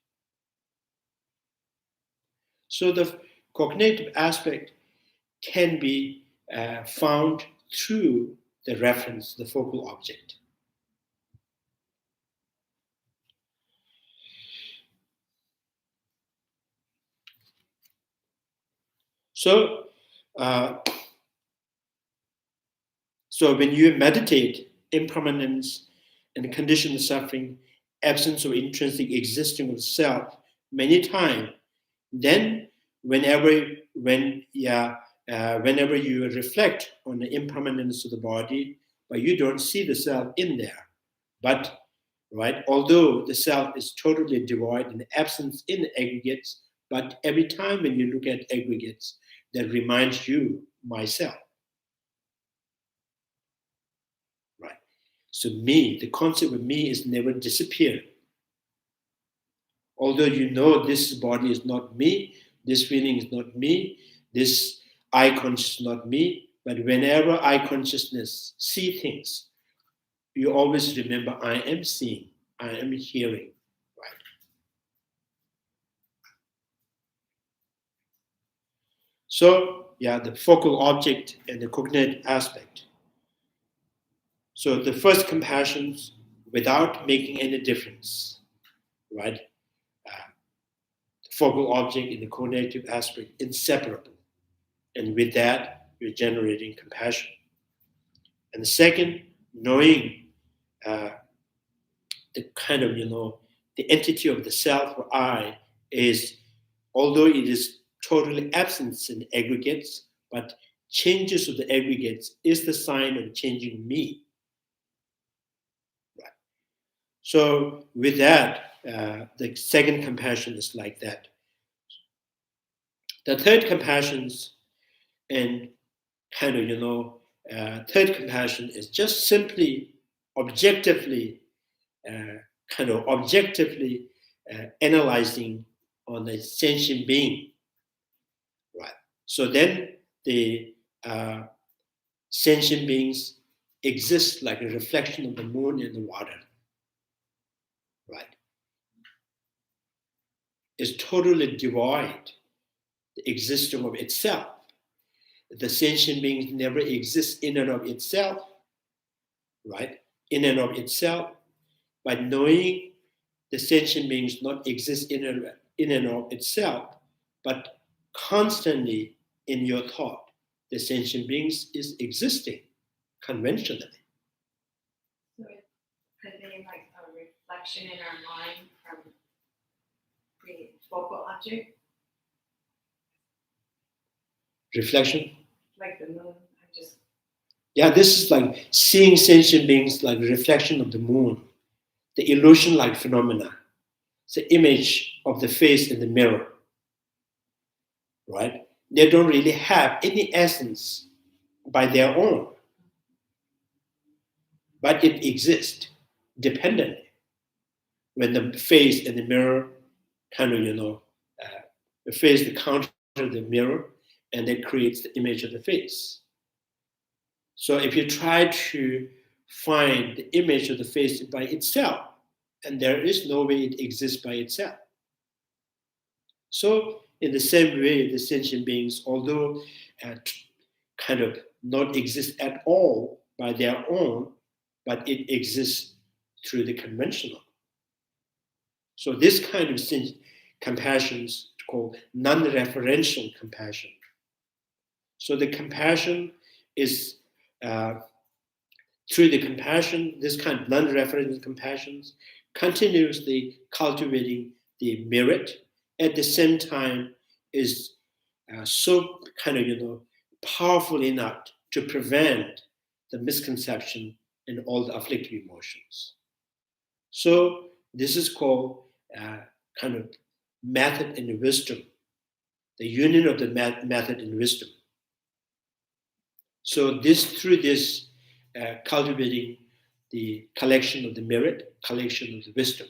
Speaker 4: So the cognitive aspect can be found through the reference, the focal object. So So when you meditate, impermanence and conditioned suffering, absence of intrinsic existing of self, many times, then whenever you reflect on the impermanence of the body, but you don't see the self in there. But right, although the self is totally devoid and absence in the aggregates, but every time when you look at aggregates, that reminds you myself. Right. So me, the concept of me is never disappeared. Although you know this body is not me, this feeling is not me, this eye consciousness is not me, but whenever eye consciousness see things, you always remember I am seeing, I am hearing, right? So, yeah, the focal object and the cognitive aspect. So the first compassions without making any difference, right? Focal object in the cognitive aspect, inseparable. And with that, you're generating compassion. And the second, knowing the kind of, the entity of the self or I is, although it is totally absent in aggregates, but changes of the aggregates is the sign of changing me. Right. So with that, the second compassion is like that. The third compassions and kind of, third compassion is just simply objectively, analyzing on the sentient being, right? So then the sentient beings exist like a reflection of the moon in the water, right? Is totally devoid the existence of itself. The sentient beings never exist in and of itself, right? In and of itself, by knowing the sentient beings not exist in and of itself, but constantly in your thought, the sentient beings is existing conventionally.
Speaker 3: So could they like a reflection in our mind from the focal object,
Speaker 4: Reflection.
Speaker 3: like the moon?
Speaker 4: Yeah, this is like seeing sentient beings like a reflection of the moon, the illusion-like phenomena. It's the image of the face in the mirror, right? They don't really have any essence by their own, but it exists dependently. When the face in the mirror kind of, the face that counter the mirror, and that creates the image of the face. So if you try to find the image of the face by itself, and there is no way it exists by itself. So in the same way, the sentient beings, although kind of not exist at all by their own, but it exists through the conventional. So this kind of compassion is called non-referential compassion. So the compassion is, through the compassion, this kind of non-referential compassion, continuously cultivating the merit, at the same time is so kind of, powerful enough to prevent the misconception and all the afflictive emotions. So this is called kind of method and wisdom, the union of the method and wisdom. So through this cultivating the collection of the merit, collection of the wisdom.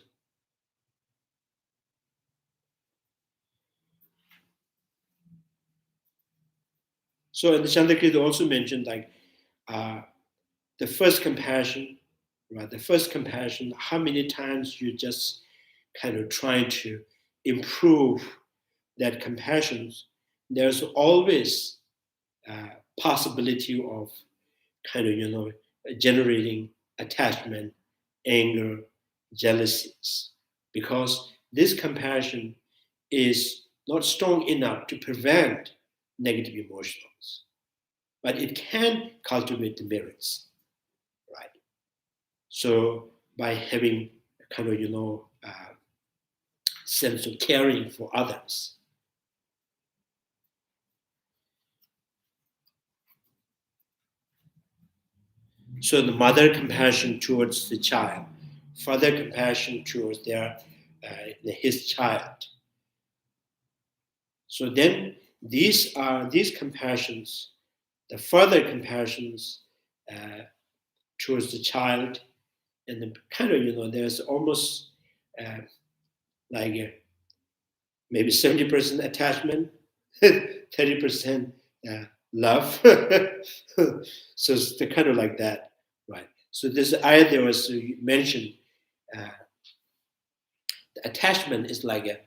Speaker 4: So in the Chandrakirti also mentioned like the first compassion, right? The first compassion, how many times you just kind of trying to improve that compassion, there's always possibility of kind of, generating attachment, anger, jealousies, because this compassion is not strong enough to prevent negative emotions. but it can cultivate the merits, right? So by having a kind of, sense of caring for others. So the mother compassion towards the child, father compassion towards his child. So then these compassions, the further compassions towards the child, and the kind of, there's almost like maybe 70% attachment, 30% love. So it's the kind of like that, right? So this idea was mentioned, the attachment is like a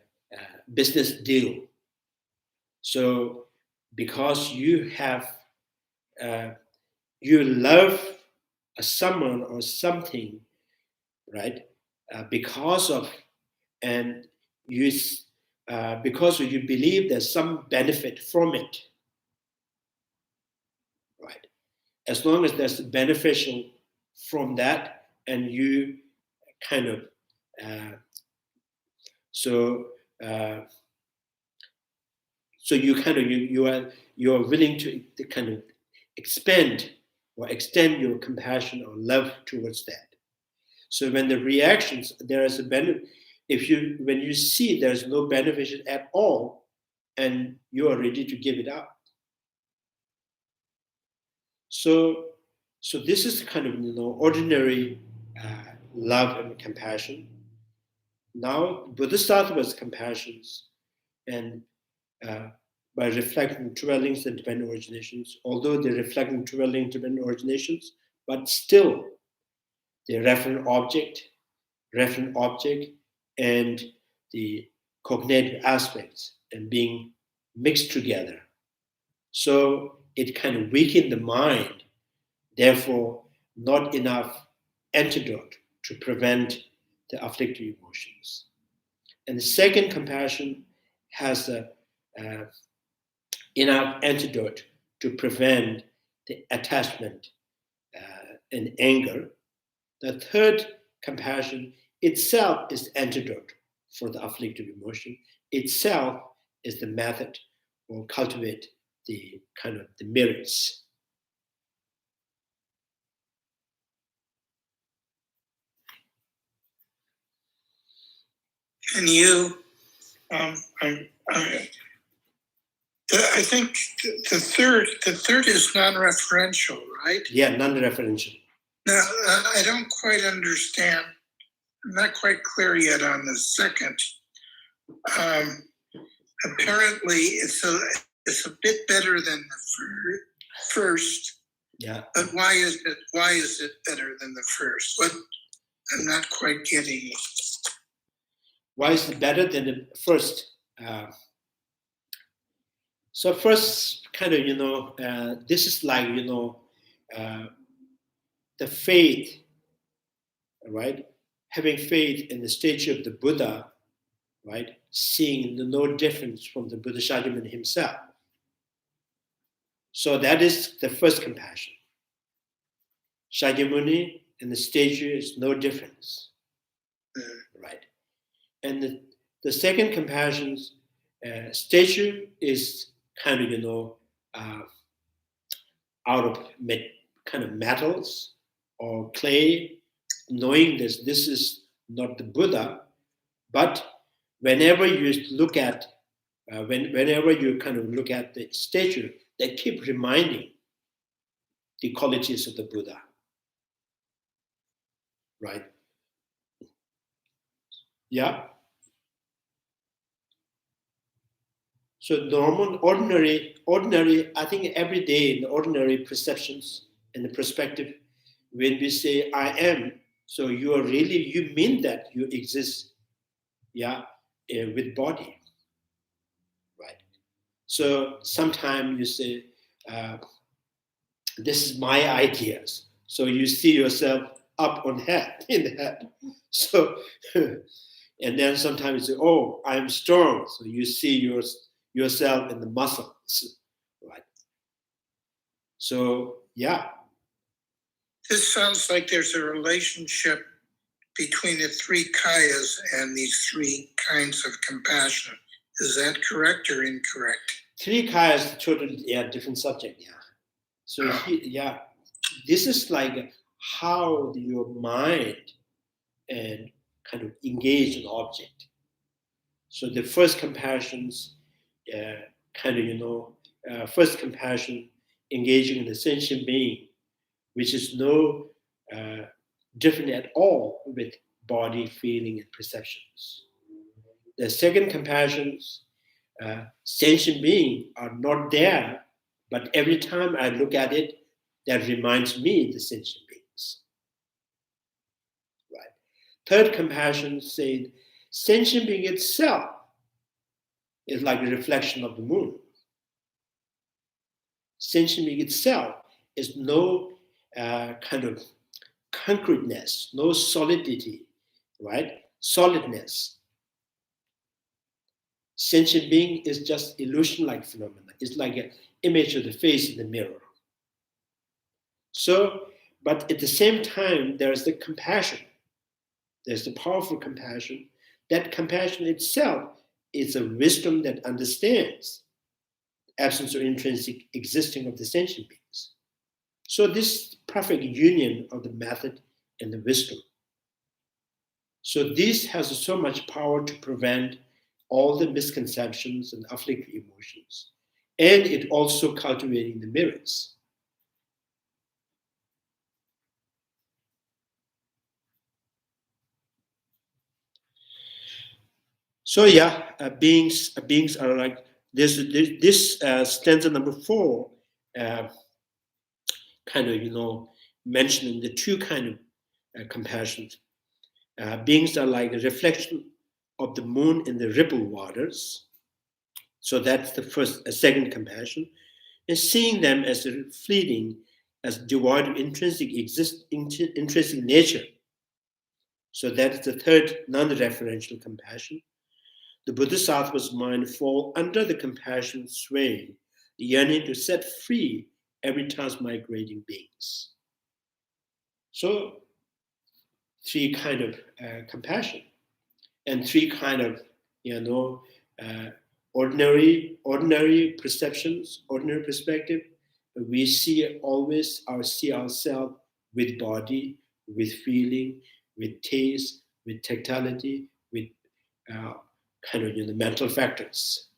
Speaker 4: business deal. So because you have, you love someone or something, right? Because you believe there's some benefit from it, right? As long as there's beneficial from that, and you kind of so you are willing to kind of expand or extend your compassion or love towards that. So when the reactions, there is a benefit. When you see there's no benefit at all, and you are ready to give it up. So this is kind of ordinary love and compassion. Now Bodhisattvas compassions, and by reflecting dwellings and dependent originations, although they reflect dwelling dependent originations, but still the referent object, and the cognitive aspects and being mixed together. So it kind of weakened the mind, therefore not enough antidote to prevent the afflictive emotions. And the second compassion has enough antidote to prevent the attachment and anger. The third compassion itself is antidote for the afflictive emotion. Itself is the method or cultivate the kind of the merits.
Speaker 5: And you, I think the third is non-referential, right?
Speaker 4: Yeah, non-referential.
Speaker 5: Now, I don't quite understand. I'm not quite clear yet on the second. Apparently, it's a bit better than the first.
Speaker 4: Yeah.
Speaker 5: But why is it better than the first? What I'm not quite getting.
Speaker 4: Why is it better than the first? So first, kind of, this is like, the faith, right? Having faith in the statue of the Buddha, right? Seeing no difference from the Buddha Shakyamuni himself. So that is the first compassion. Shakyamuni and the statue is no difference, right? And the second compassion, statue is kind of, out of kind of metals or clay, knowing this is not the Buddha, but whenever you look at, whenever you kind of look at the statue, they keep reminding the qualities of the Buddha, right? Yeah. So ordinary, I think every day in the ordinary perceptions and the perspective, when we say I am, so you mean that you exist, with body, right? So sometimes you say, this is my ideas. So you see yourself up in the head. So, and then sometimes you say, oh, I'm strong. So you see yourself in the muscles, right? So, yeah.
Speaker 5: This sounds like there's a relationship between the three kayas and these three kinds of compassion. Is that correct or incorrect?
Speaker 4: Three kayas, totally, different subject, So, this is like how your mind and kind of engage an object. So the first compassions, first compassion engaging in the sentient being, which is no different at all with body, feeling, and perceptions. The second compassions, sentient being are not there, but every time I look at it, that reminds me the sentient beings. Right. Third compassion said, sentient being itself is like a reflection of the moon. Sentient being itself is no kind of concreteness, no solidity, right? Solidness. Sentient being is just illusion-like phenomena. It's like an image of the face in the mirror. So, but at the same time, there's the compassion. There's the powerful compassion. That compassion itself is a wisdom that understands the absence or intrinsic existing of the sentient beings. So this perfect union of the method and the wisdom. So this has so much power to prevent all the misconceptions and afflictive emotions. And it also cultivating the merits. So beings are like this stanza number 4, mentioning the two kind of compassions. Beings are like a reflection of the moon in the ripple waters. So that's the second compassion. And seeing them as fleeting, as devoid of intrinsic nature. So that's the third non-referential compassion. The Bodhisattva's mind fall under the compassion sway, yearning to set free every transmigrating beings. So, three kind of compassion, and three kind of ordinary perceptions, ordinary perspective. We see ourselves with body, with feeling, with taste, with tactility, with the mental factors.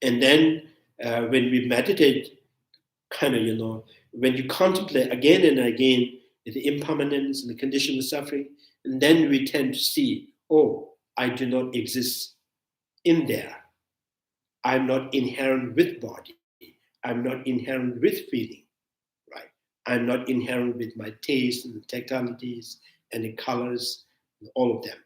Speaker 4: And then when we meditate, when you contemplate again and again the impermanence and the condition of suffering, and then we tend to see, oh, I do not exist in there. I'm not inherent with body. I'm not inherent with feeling, right? I'm not inherent with my taste and the tactilities and the colors, and all of them.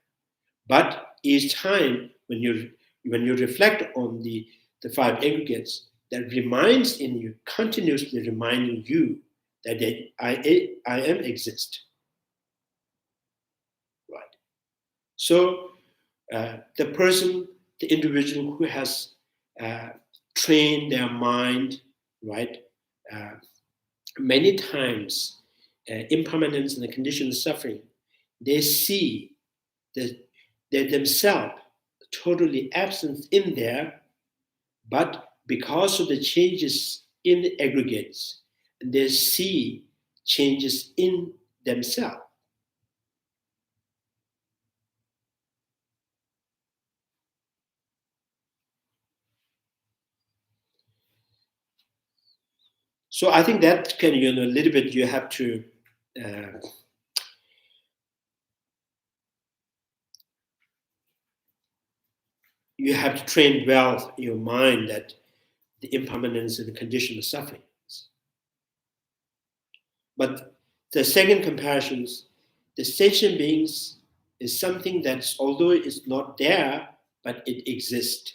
Speaker 4: But each time when you reflect on the five aggregates, that reminds in you, continuously reminding you that I am exist. Right. So the person, the individual who has trained their mind, right, many times impermanence and the condition of suffering, they see that they themselves totally absent in there, but because of the changes in the aggregates, they see changes in themselves. So I think that can, a little bit you have to train well your mind that the impermanence and the condition of suffering. But the second compassion, the sentient beings is something that's, although it's not there, but it exists.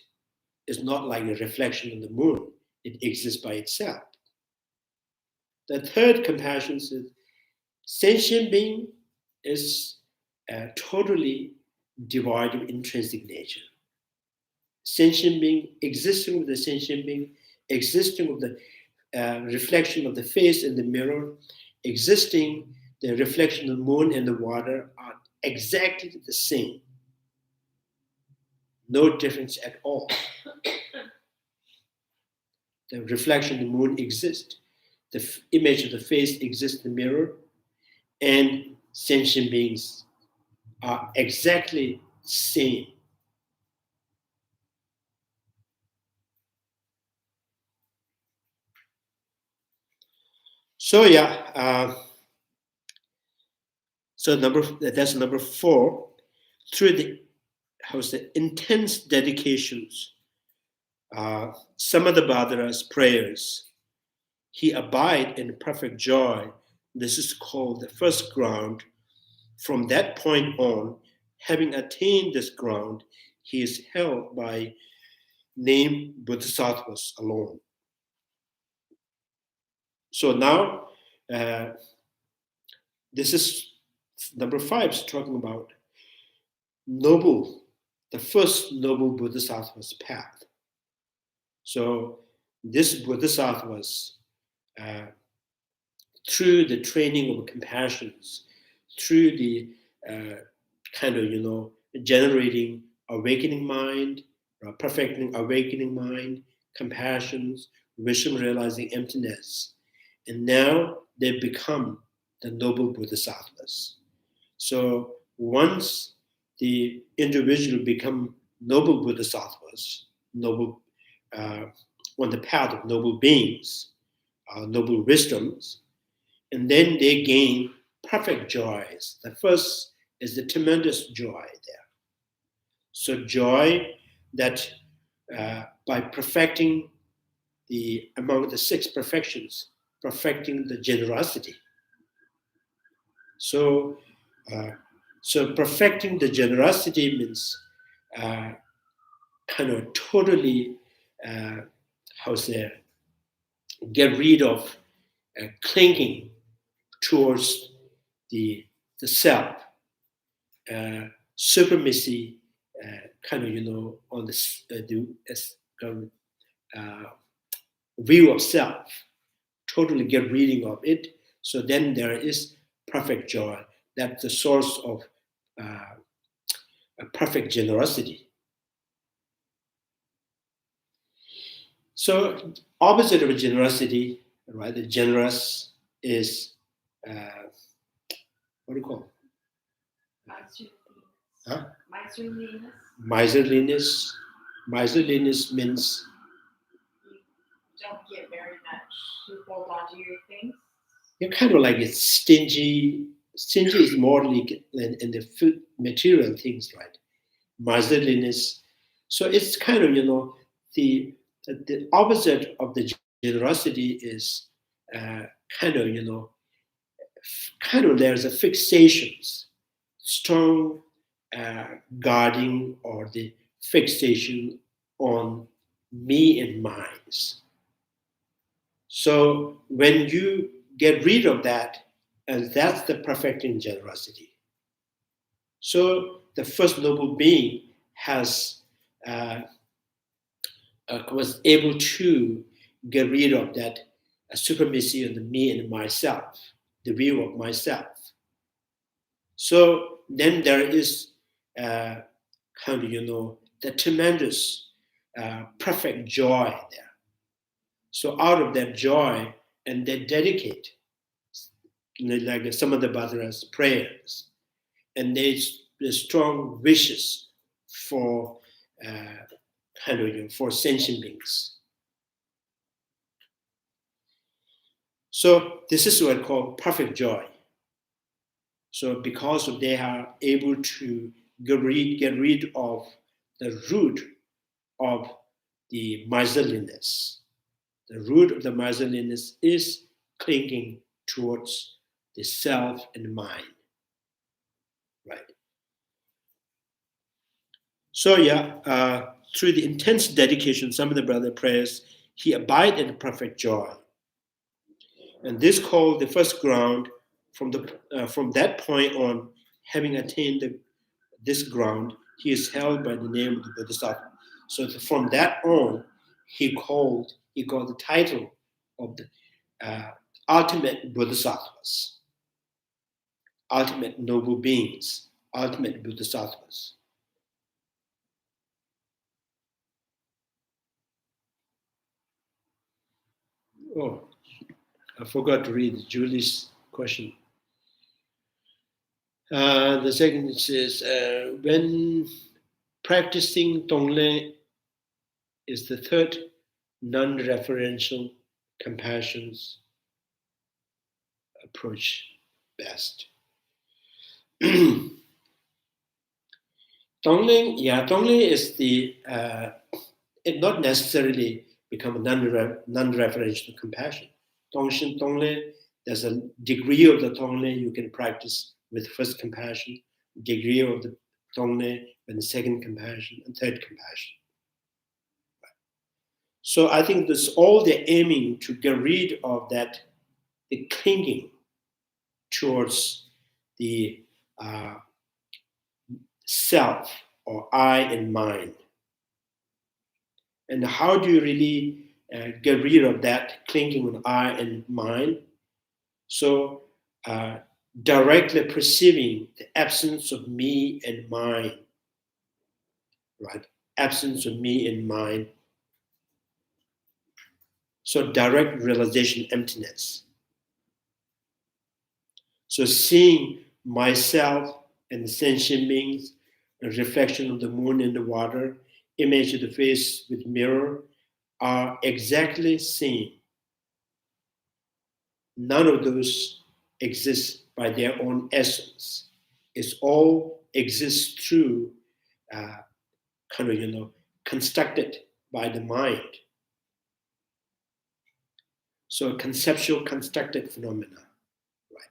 Speaker 4: It's not like a reflection of the moon. It exists by itself. The third compassion is sentient being is totally devoid of intrinsic nature. Sentient being, existing with the sentient being, existing with the reflection of the face in the mirror, existing, the reflection of the moon and the water are exactly the same. No difference at all. The reflection of the moon exists. The image of the face exists in the mirror, and sentient beings are exactly the same. So that's number 4. Through the intense dedications, Samadhi prayers, he abide in perfect joy. This is called the first ground. From that point on, having attained this ground, he is held by named bodhisattvas alone. So now, this is number 5 is talking about the first noble bodhisattva's path. So this bodhisattvas, through the training of compassions, through the generating awakening mind, perfecting awakening mind, compassions, wisdom realizing emptiness, and now they become the noble bodhisattvas. So once the individual become noble bodhisattvas, noble on the path of noble beings, noble wisdoms, and then they gain perfect joys. The first is the tremendous joy there. So joy that by perfecting among the 6 perfections, perfecting the generosity. So perfecting the generosity means totally, get rid of clinging towards the self, supremacy, on the view of self, totally get rid of it. So then there is perfect joy. That's the source of a perfect generosity. So opposite of generosity, right? The generous is what do you call it? Huh? Miserliness. Miserliness means
Speaker 3: you don't get very much. You hold on to your things.
Speaker 4: You're kind of like it's stingy. Stingy is more like in the material things, right? Miserliness. So it's kind of the opposite of the generosity is there's a fixations, strong guarding or the fixation on me and mine. So when you get rid of that, and that's the perfecting generosity. So the first noble being was able to get rid of that supremacy of the me and myself, the view of myself. So then there is the tremendous perfect joy there. So out of that joy, and they dedicate, like some of the Bhadra's prayers, and the strong wishes for for sentient beings. So this is what I call perfect joy. So because they are able to get rid of the root of the miserliness. The root of the miserliness is clinging towards the self and mind. Right. So through the intense dedication, some of the brother prayers, he abide in perfect joy. And this called the first ground. From that point on, having attained this ground, he is held by the name of the Bodhisattva. So from that on, he got the title of the ultimate bodhisattvas, ultimate noble beings, ultimate bodhisattvas. Oh, I forgot to read Julie's question. The second says, when practicing Tonglen is the third non-referential compassion's approach best. Tonglen is the, it not necessarily become a non-referential compassion. Tonglen, there's a degree of the Tonglen you can practice with first compassion, degree of the Tonglen and second compassion, and third compassion. So I think this all they're aiming to get rid of that, the clinging towards the self or I and mind. And how do you really get rid of that clinging on I and mind? So directly perceiving the absence of me and mine, right? Absence of me and mine. So direct realization, emptiness. So seeing myself and the sentient beings, a reflection of the moon in the water, image of the face with mirror, are exactly same. None of those exist by their own essence. It's all exists through constructed by the mind. So a conceptual constructed phenomena, right?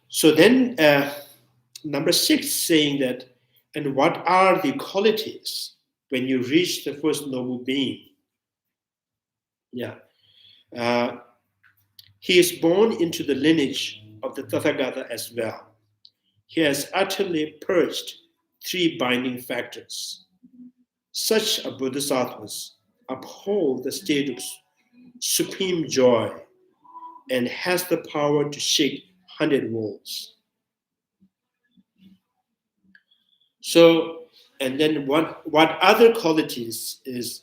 Speaker 4: So then number 6 saying that, and what are the qualities when you reach the first noble being? Yeah. He is born into the lineage of the Tathagata as well. He has utterly purged 3 binding factors. Such a bodhisattvas uphold the state of supreme joy and has the power to shake 100 walls. So, and then what other qualities is,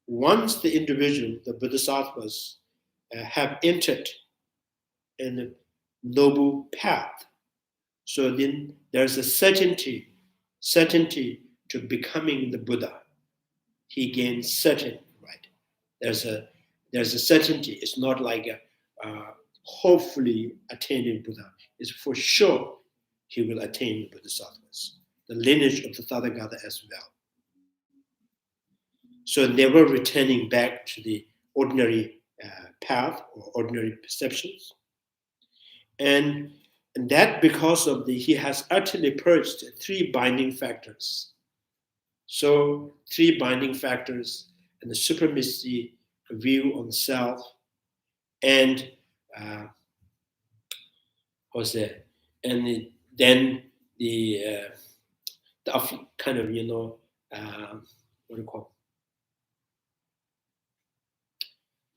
Speaker 4: once the individual, the bodhisattvas, have entered in a noble path, so then there's a certainty to becoming the Buddha. He gains certainty, right? There's a certainty. It's not like a hopefully attaining Buddha. It's for sure he will attain the bodhisattvas, the lineage of the Tathagata as well. So never returning back to the ordinary path or ordinary perceptions. And that because of he has utterly purged 3 binding factors. So 3 binding factors and the supremacy view on self and then the kind of what do you call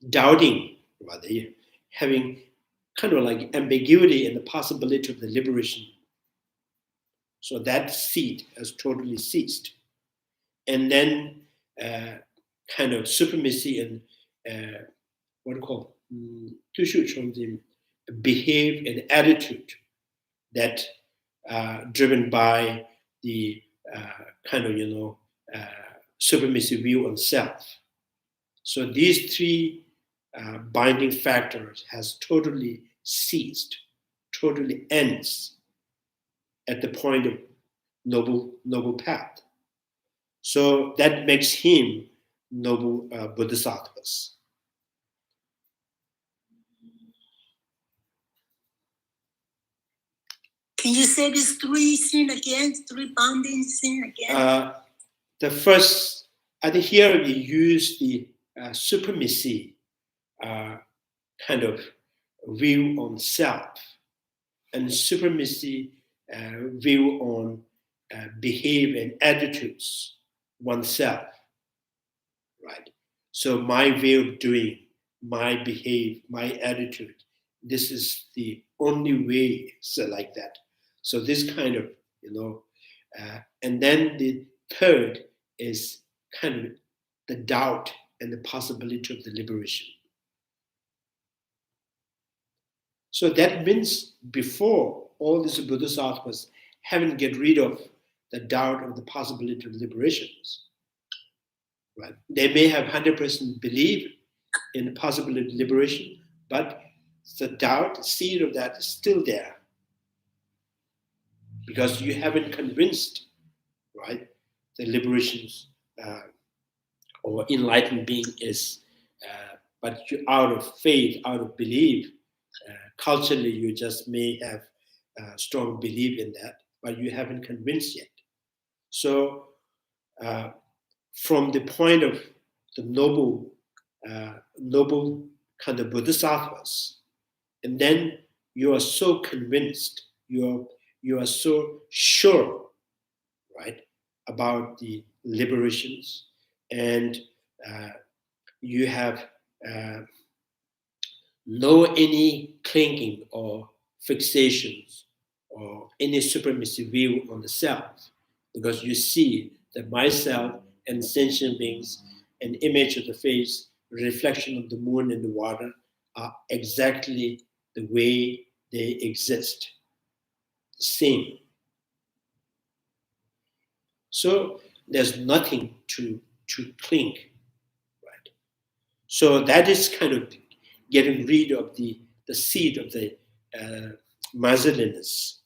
Speaker 4: doubting, rather, having kind of like ambiguity in the possibility of the liberation. So that seed has totally ceased. And then kind of supremacy and what do you call behave and attitude that driven by the kind of supremacy view on self. So these 3 binding factors has totally ceased, totally ends at the point of noble path. So that makes him noble bodhisattvas.
Speaker 6: Can you say this 3 sin again? 3 binding sin again?
Speaker 4: The first, I think here we use the supremacy kind of view on self and supremacy view on behavior and attitudes oneself, right? So my way of doing, my behave, my attitude, this is the only way, so like that. So this kind of, and then the third is kind of the doubt and the possibility of the liberation. So that means before all these bodhisattvas haven't get rid of the doubt of the possibility of liberations, right? They may have 100% belief in the possibility of liberation, but the doubt, the seed of that is still there because you haven't convinced, right? The liberations or enlightened being is, but you, out of faith, out of belief, culturally you just may have strong belief in that, but you haven't convinced yet. So from the point of the noble kind of bodhisattvas, and then you are so convinced, you are so sure, right, about the liberations, and you have no any clinging or fixations or any supremacy view on the self, because you see that myself and sentient beings, an image of the face, reflection of the moon and the water, are exactly the way they exist, the same. So there's nothing to cling, right? So that is kind of getting rid of the seed of the miserliness.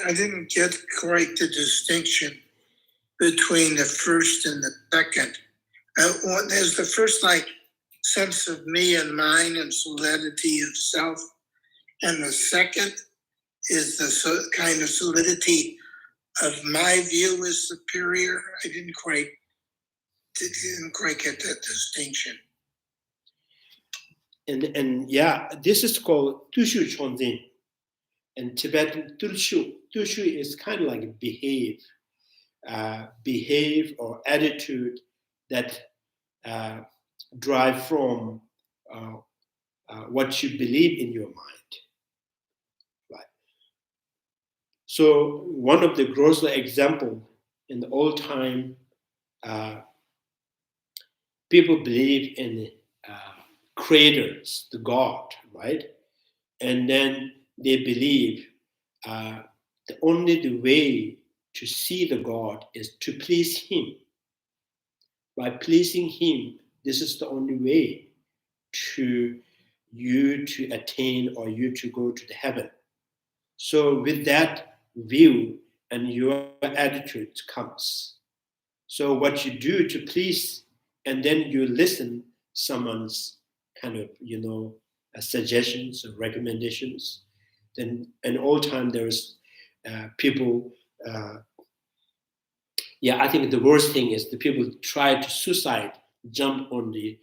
Speaker 5: I didn't get quite the distinction between the first and the second. There's the first like sense of me and mine and solidity of self, and the second is the kind of solidity of my view as superior. I didn't quite get that distinction.
Speaker 4: And yeah, this is called Tushu Chonzin. In Tibetan, Tushu is kind of like behave or attitude that drive from what you believe in your mind, right? So one of the grosser example in the old time, people believe in creators, the God, right? And then they believe the way to see the God is to please Him. By pleasing Him, this is the only way to you to attain or you to go to the heaven. So with that view and your attitude comes. So what you do to please, and then you listen someone's kind of, suggestions or recommendations. Then in all time there's people, I think the worst thing is the people try to suicide, jump on the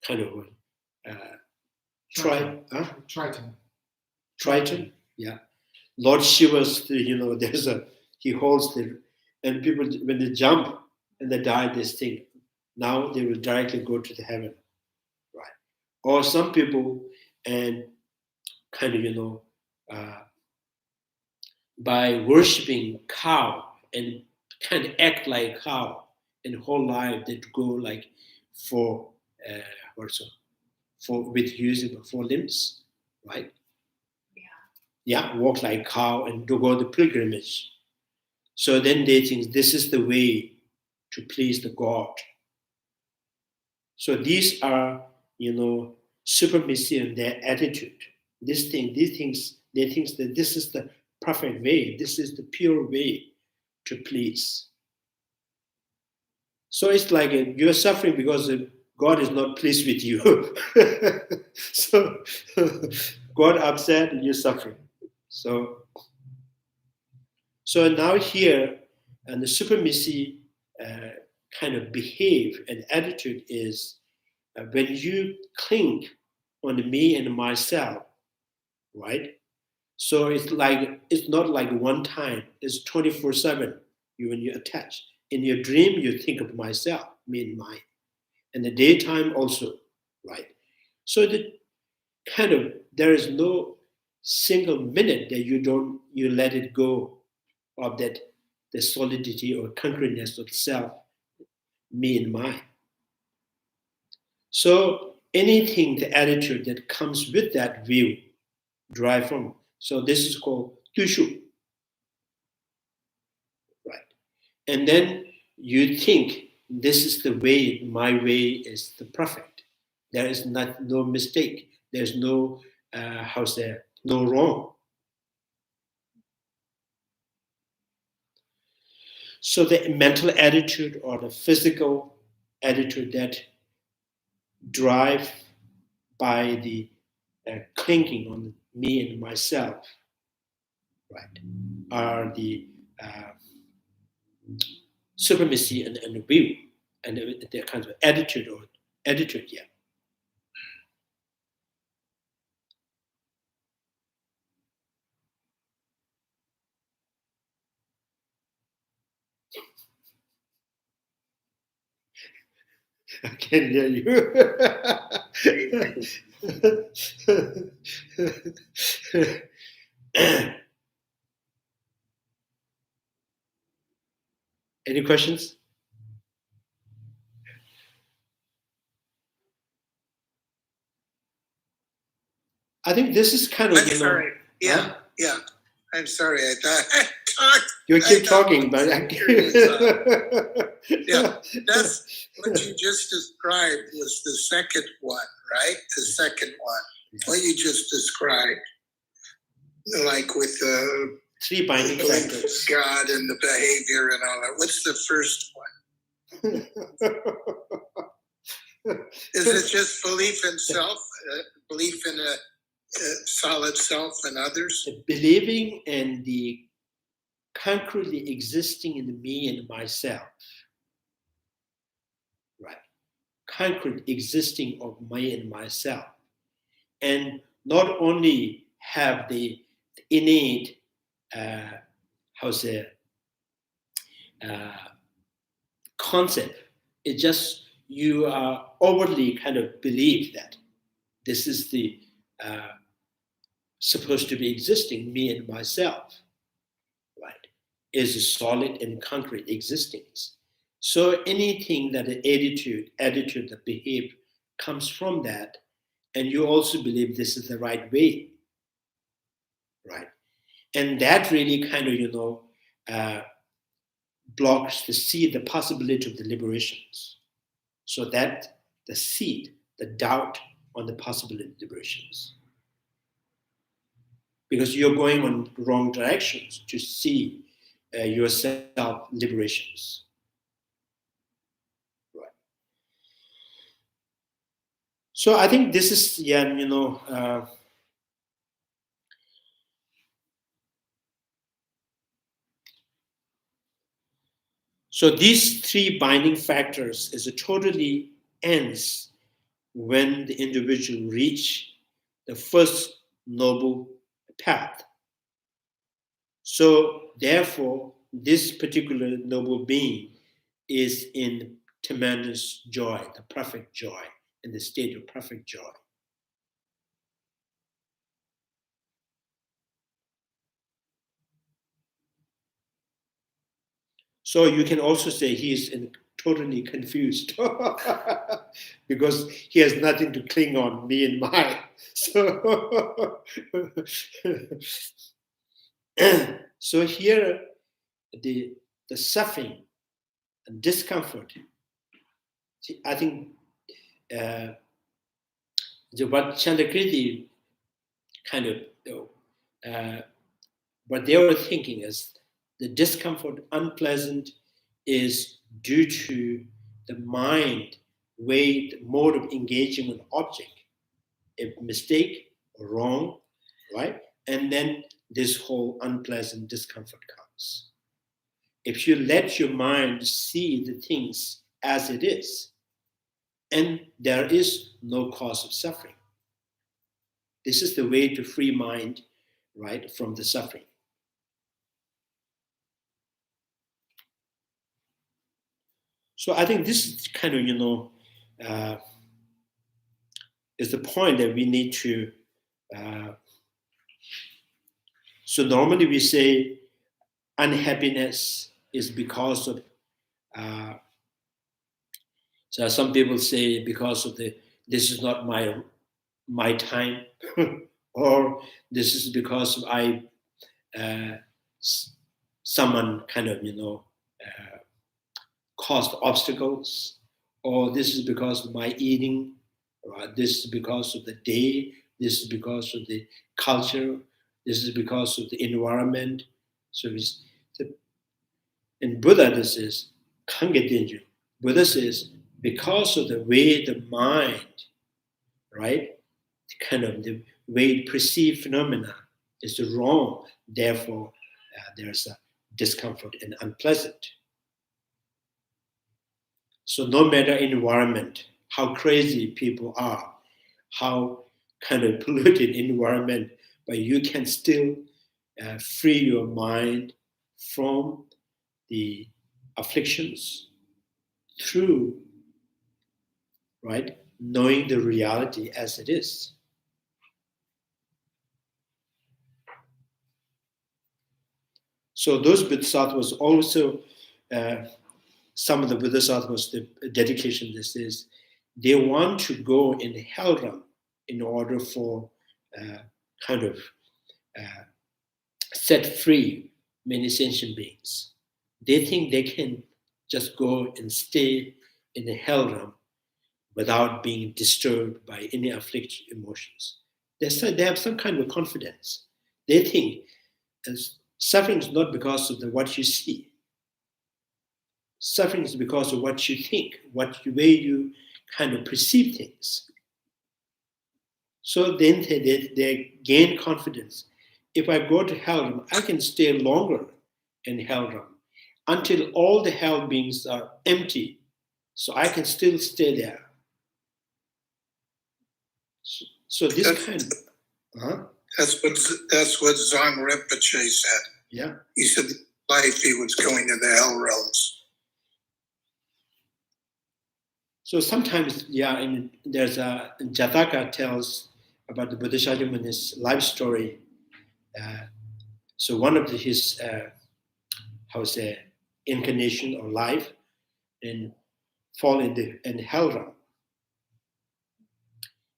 Speaker 4: kind of Triton, yeah. Lord Shiva's, he holds and people when they jump and they die, this thing, now they will directly go to the heaven, right? Or some people and kind of by worshiping cow and kind of act like cow and whole life they go like for with using 4 limbs, right? Yeah, walk like cow and to go the pilgrimage. So then they think this is the way to please the God. So these are, supremacy in their attitude. They think that this is the perfect way, this is the pure way to please. So it's like you're suffering because God is not pleased with you. So God upset and you're suffering. So now here, and the supremacy kind of behave and attitude is when you cling on me and myself, right? So it's not like one time, it's 24/7. When you attach. In your dream, you think of myself, me and mine. And the daytime also, right? So there is no single minute that you let it go of that, the solidity or concreteness of self, me and mine. So anything, the attitude that comes with that view, drive from. So this is called tushu. Right. And then you think this is the way, my way is the perfect. There is no mistake. There's no, no wrong. So the mental attitude or the physical attitude that drive by the clinging on me and myself, right, are the supremacy and the will and the kind of attitude, yeah. I can't hear you. Any questions? I think this is kind of,
Speaker 5: I'm sorry. Yeah, yeah. I'm sorry. I thought I talked.
Speaker 4: You keep talking, but
Speaker 5: yeah, that's what you just described was the second one, right? The second one.
Speaker 4: Yeah.
Speaker 5: What you just described, like with the
Speaker 4: three binding factors.
Speaker 5: God and the behavior and all that. What's the first one? Is it just belief in self, belief in a solid self and others?
Speaker 4: Believing in the concretely existing in me and myself, right? Concrete existing of me and myself, and not only have the innate, concept. It's just you are overly kind of believe that this is the supposed to be existing, me and myself, right, is a solid and concrete existence. So anything that an attitude that behave comes from that, and you also believe this is the right way, right? And that really kind of, blocks the seed, the possibility of the liberations. So that the seed, the doubt on the possibility of liberations. Because you're going on the wrong directions to see yourself liberations. Right. So I think this is, so these three binding factors is a totally ends when the individual reach the first noble path. So therefore, this particular noble being is in tremendous joy, the perfect joy, in the state of perfect joy. So you can also say he is totally confused because he has nothing to cling on, me and mine. So, so here, the suffering and discomfort, I think what Chandrakirti kind of, what they were thinking is the discomfort, unpleasant, is due to the mind, way, the mode of engaging with object, a mistake or wrong, right? And then this whole unpleasant discomfort comes. If you let your mind see the things as it is, and there is no cause of suffering. This is the way to free mind, right, from the suffering. So I think this is kind of, is the point that we need to. So normally we say unhappiness is because of. So some people say because of this is not my time, or this is because someone kind of caused obstacles, or this is because of my eating, or this is because of the day, this is because of the culture, this is because of the environment. So in Buddha, this is Kangedenju. Buddha says because of the way the mind, right, kind of the way it perceives phenomena is wrong, therefore there's a discomfort and unpleasant. So no matter environment, how crazy people are, how kind of polluted environment, but you can still free your mind from the afflictions through, right, knowing the reality as it is. So those bodhisattvas also, some of the bodhisattvas, the dedication this is, they want to go in the hell realm in order for kind of set free many sentient beings. They think they can just go and stay in the hell realm without being disturbed by any afflicted emotions. They have some kind of confidence. They think suffering is not because of what you see. Suffering is because of what you think, the way you kind of perceive things. So then they gain confidence. If I go to hell realm, I can stay longer in hell realm until all the hell beings are empty. So I can still stay there. So this kind of,
Speaker 5: That's what Zong Rinpoche said.
Speaker 4: Yeah.
Speaker 5: He said life he was going to the hell realms.
Speaker 4: So sometimes, there's Jataka tells about the Bodhisattva Muni's life story. So one of his, incarnation or life, and fall in the hell realm.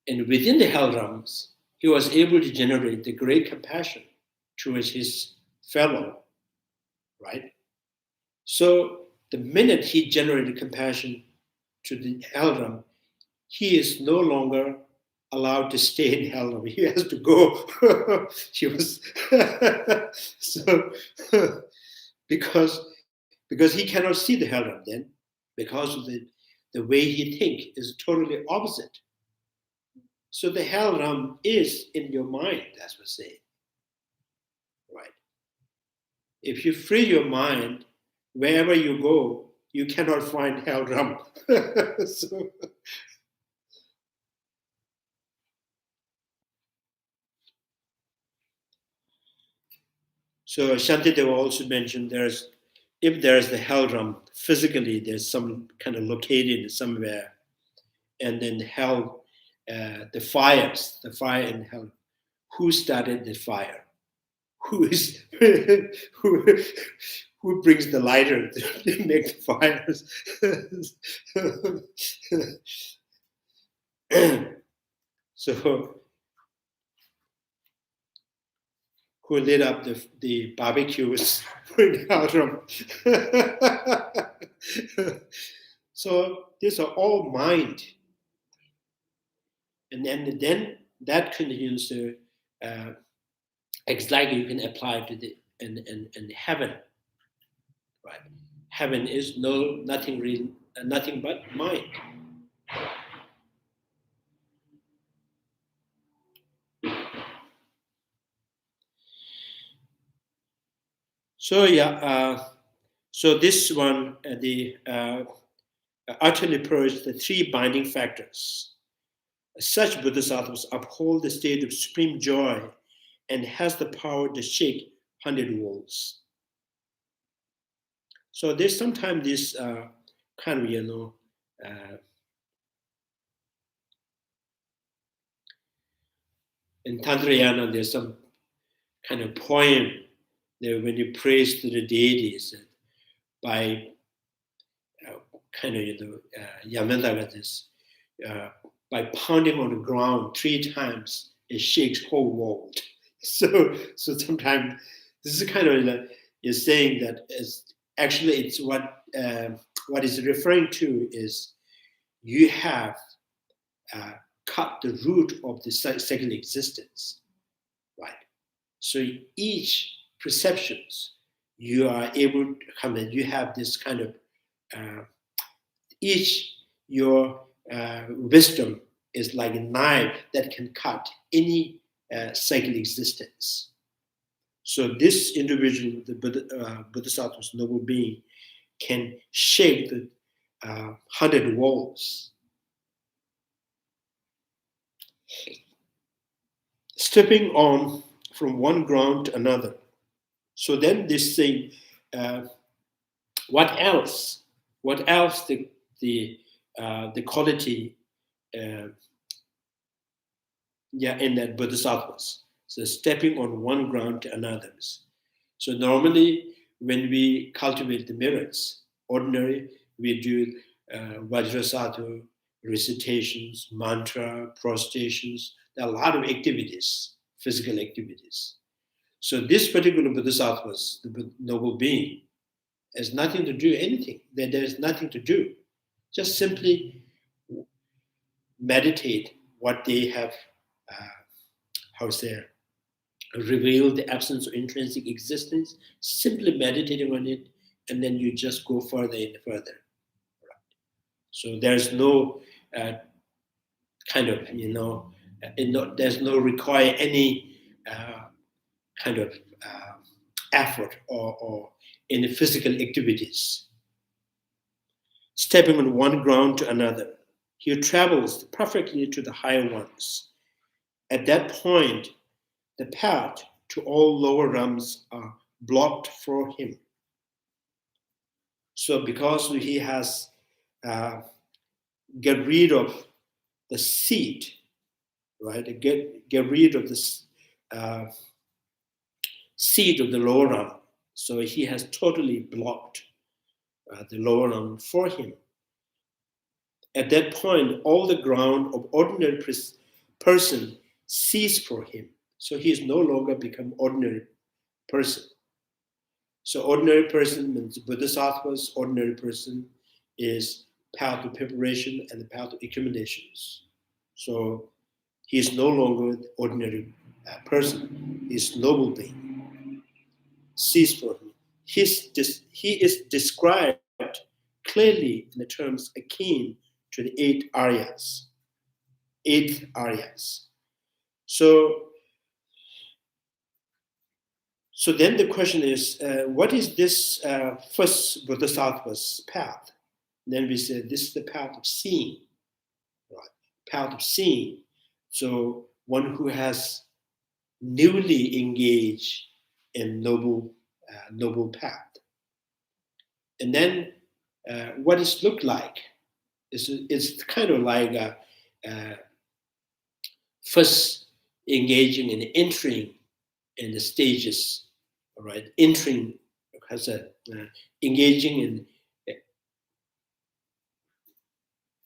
Speaker 4: And within the hell realms, he was able to generate the great compassion towards his fellow, right? So the minute he generated compassion to the hell realm, he is no longer allowed to stay in hell realm. He has to go. He was so because he cannot see the hell realm then, because of the way he thinks is totally opposite. So the hell realm is in your mind, as we say, right? If you free your mind, wherever you go, you cannot find hell realm. So Shantideva also mentioned if there's the hell realm, physically there's some kind of located somewhere, and then hell, the fire in hell. Who started the fire? Who brings the lighter to make the fires? So who lit up the barbecues in hell realm? So these are all mind. And then that continues to exactly you can apply to the in heaven, right? Heaven is nothing but mind. So so this one the utterly purge the three binding factors. Such bodhisattvas uphold the state of supreme joy and has the power to shake 100 walls. So there's sometimes this kind of, in Tantrayana, there's some kind of poem there when you praise to the deities by Yamantaka, by pounding on the ground 3 times, it shakes whole world. So sometimes this is kind of you're saying that it's what is referring to is you have cut the root of the second existence, right? So each perceptions you are able to come in. You have this kind of each your wisdom is like a knife that can cut any second existence. So this individual, the Bodhisattva's noble being, can shake the 100 walls. Stepping on from one ground to another. So then this thing, what else? What else the quality in that bodhisattvas? So stepping on one ground to another's. So normally when we cultivate the merits, ordinary we do vajrasattva, recitations, mantra, prostrations. There are a lot of activities, physical activities. So this particular bodhisattvas, the noble being, has nothing to do anything. There's nothing to do. Just simply meditate what they have, revealed the absence of intrinsic existence, simply meditating on it, and then you just go further and further. Right? So there's no there's no require any kind of effort or any physical activities. Stepping on one ground to another, he travels perfectly to the higher ones. At that point, the path to all lower realms are blocked for him. So because he has get rid of the seat, right? Get rid of this seat of the lower realm. So he has totally blocked the lower realm for him. At that point, all the ground of ordinary person cease for him. So he is no longer become ordinary person. So ordinary person means bodhisattvas, ordinary person is path of preparation and the path of accumulations. So he is no longer the ordinary person. He is noble being. Cease for him. He is described clearly in the terms akin to the 8 aryas. 8 aryas. So then the question is, what is this first bodhisattva's path? Then we say this is the path of seeing, right? Path of seeing. So one who has newly engaged in noble path. And then what it look like? It's kind of like first engaging in entering in the stages, all right? Entering, engaging in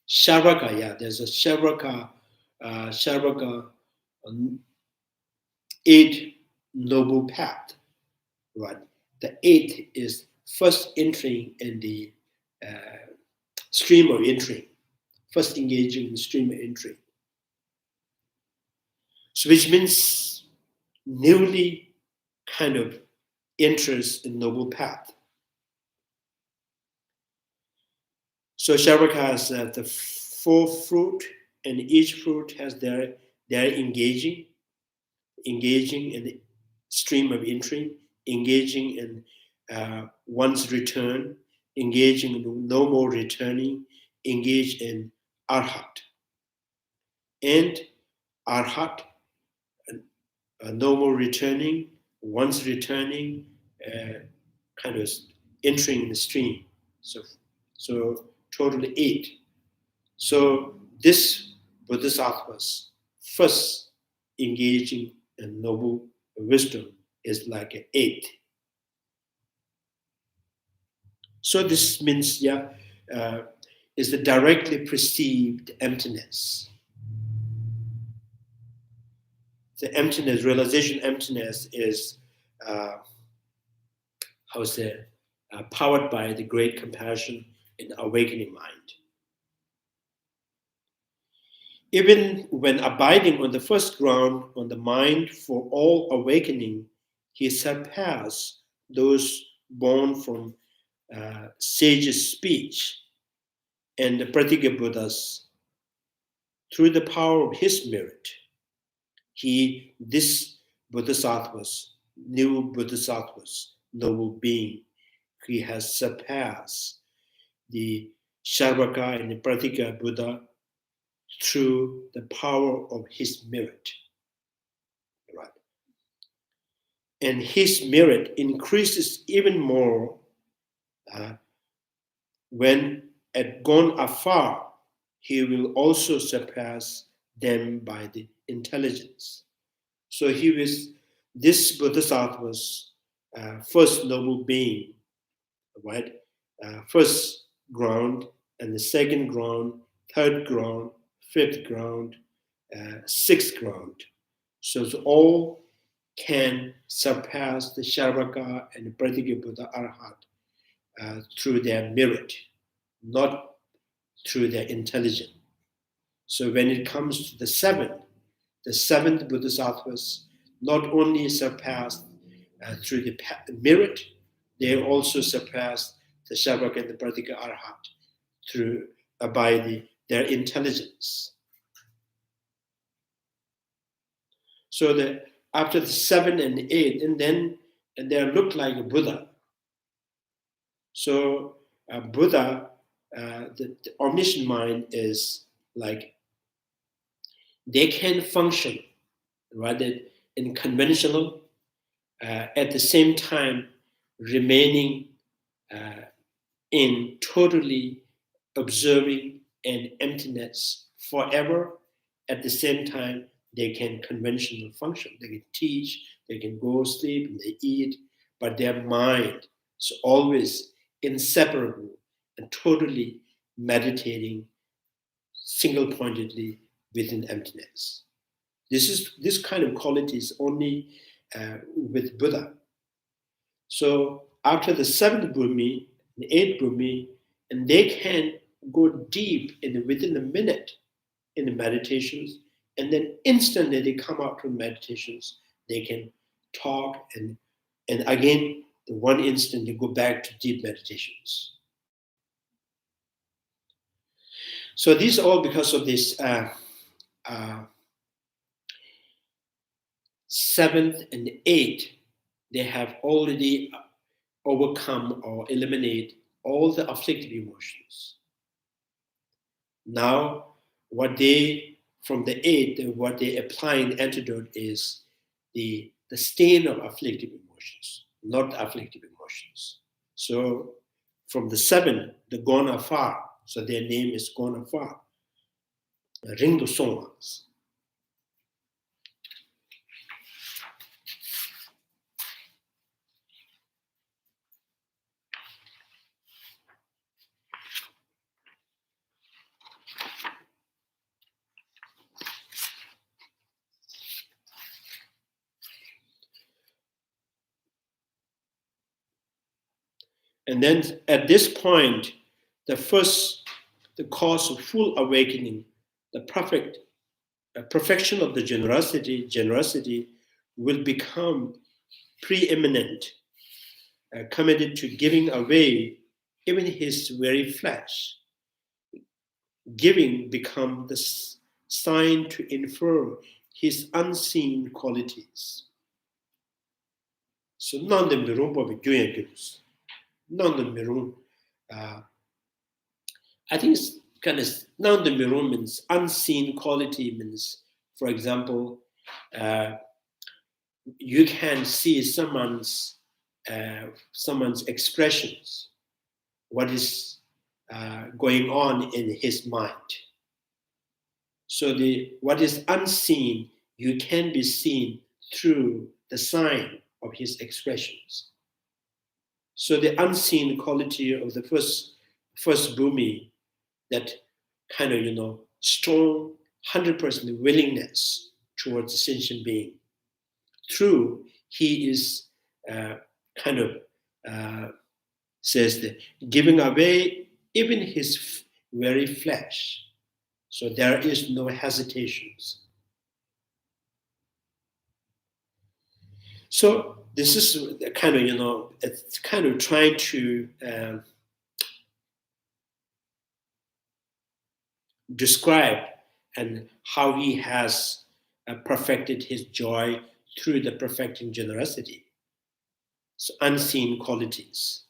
Speaker 4: Śrāvaka, there's a Śrāvaka 8 noble path, right? The 8th is first entering in the stream of entry, first engaging in the stream of entry. So which means newly kind of enters in noble path. So Śrāvakas has the 4 fruit, and each fruit has their engaging in the stream of entry, engaging in one's return, engaging in no more returning, engage in arhat. And arhat, no more returning, once returning, kind of entering the stream. So totally 8. So this bodhisattvas first engaging in noble wisdom is like an 8. So this means, is the directly perceived emptiness. The emptiness, realization emptiness is, powered by the great compassion in awakening mind. Even when abiding on the first ground, on the mind for all awakening, he surpassed those born from sage's speech and the Pratigya Buddhas through the power of his merit. This bodhisattvas, new bodhisattvas, noble being, he has surpassed the Śrāvakas and the Pratigya Buddha through the power of his merit. Right? And his merit increases even more when at gone afar, he will also surpass them by the intelligence. So he was this bodhisattva's first noble being, right? First ground, and the second ground, third ground, fifth ground, sixth ground. So all can surpass the Śrāvakas and the Pratigya Buddha Arhat through their merit, not through their intelligence. So when it comes to the seventh bodhisattvas not only surpassed through the merit, they also surpassed the Śrāvakas and the Pratigya Arhat through by their intelligence. So after the 7 and 8, and they look like a Buddha. So Buddha, the omniscient mind is like they can function rather in conventional, at the same time remaining in totally observing and emptiness forever. At the same time, they can conventional function. They can teach, they can go sleep, and they eat, but their mind is always inseparable and totally meditating single-pointedly within emptiness. This kind of quality is only with Buddha. So after the 7th Bhumi, the 8th Bhumi, and they can go deep within a minute in the meditations, and then instantly they come out from meditations, they can talk, and again, the one instant they go back to deep meditations. So these are all because of this 7th and 8th, they have already overcome or eliminate all the afflictive emotions. Now, from the 8th, what they apply in antidote is the stain of afflictive emotions, not afflictive emotions. So from the 7th, the gone afar, so their name is gone afar, Ringdo Songas. And then at this point, the cause of full awakening, the perfection of the generosity will become preeminent, committed to giving away even his very flesh. Giving become the sign to infer his unseen qualities. So Nanda Mirumba Vigyuyagirus. Nanda Mirum, I think it's kind of Nanda Mirum means unseen quality, means, for example, you can see someone's expressions, what is going on in his mind. So what is unseen, you can be seen through the sign of his expressions. So the unseen quality of the first Bhumi, that kind of, strong 100% willingness towards the sentient being. Through, he is says that giving away even his very flesh. So there is no hesitations. So this is it's kind of trying to describe and how he has perfected his joy through the perfecting generosity. So unseen qualities.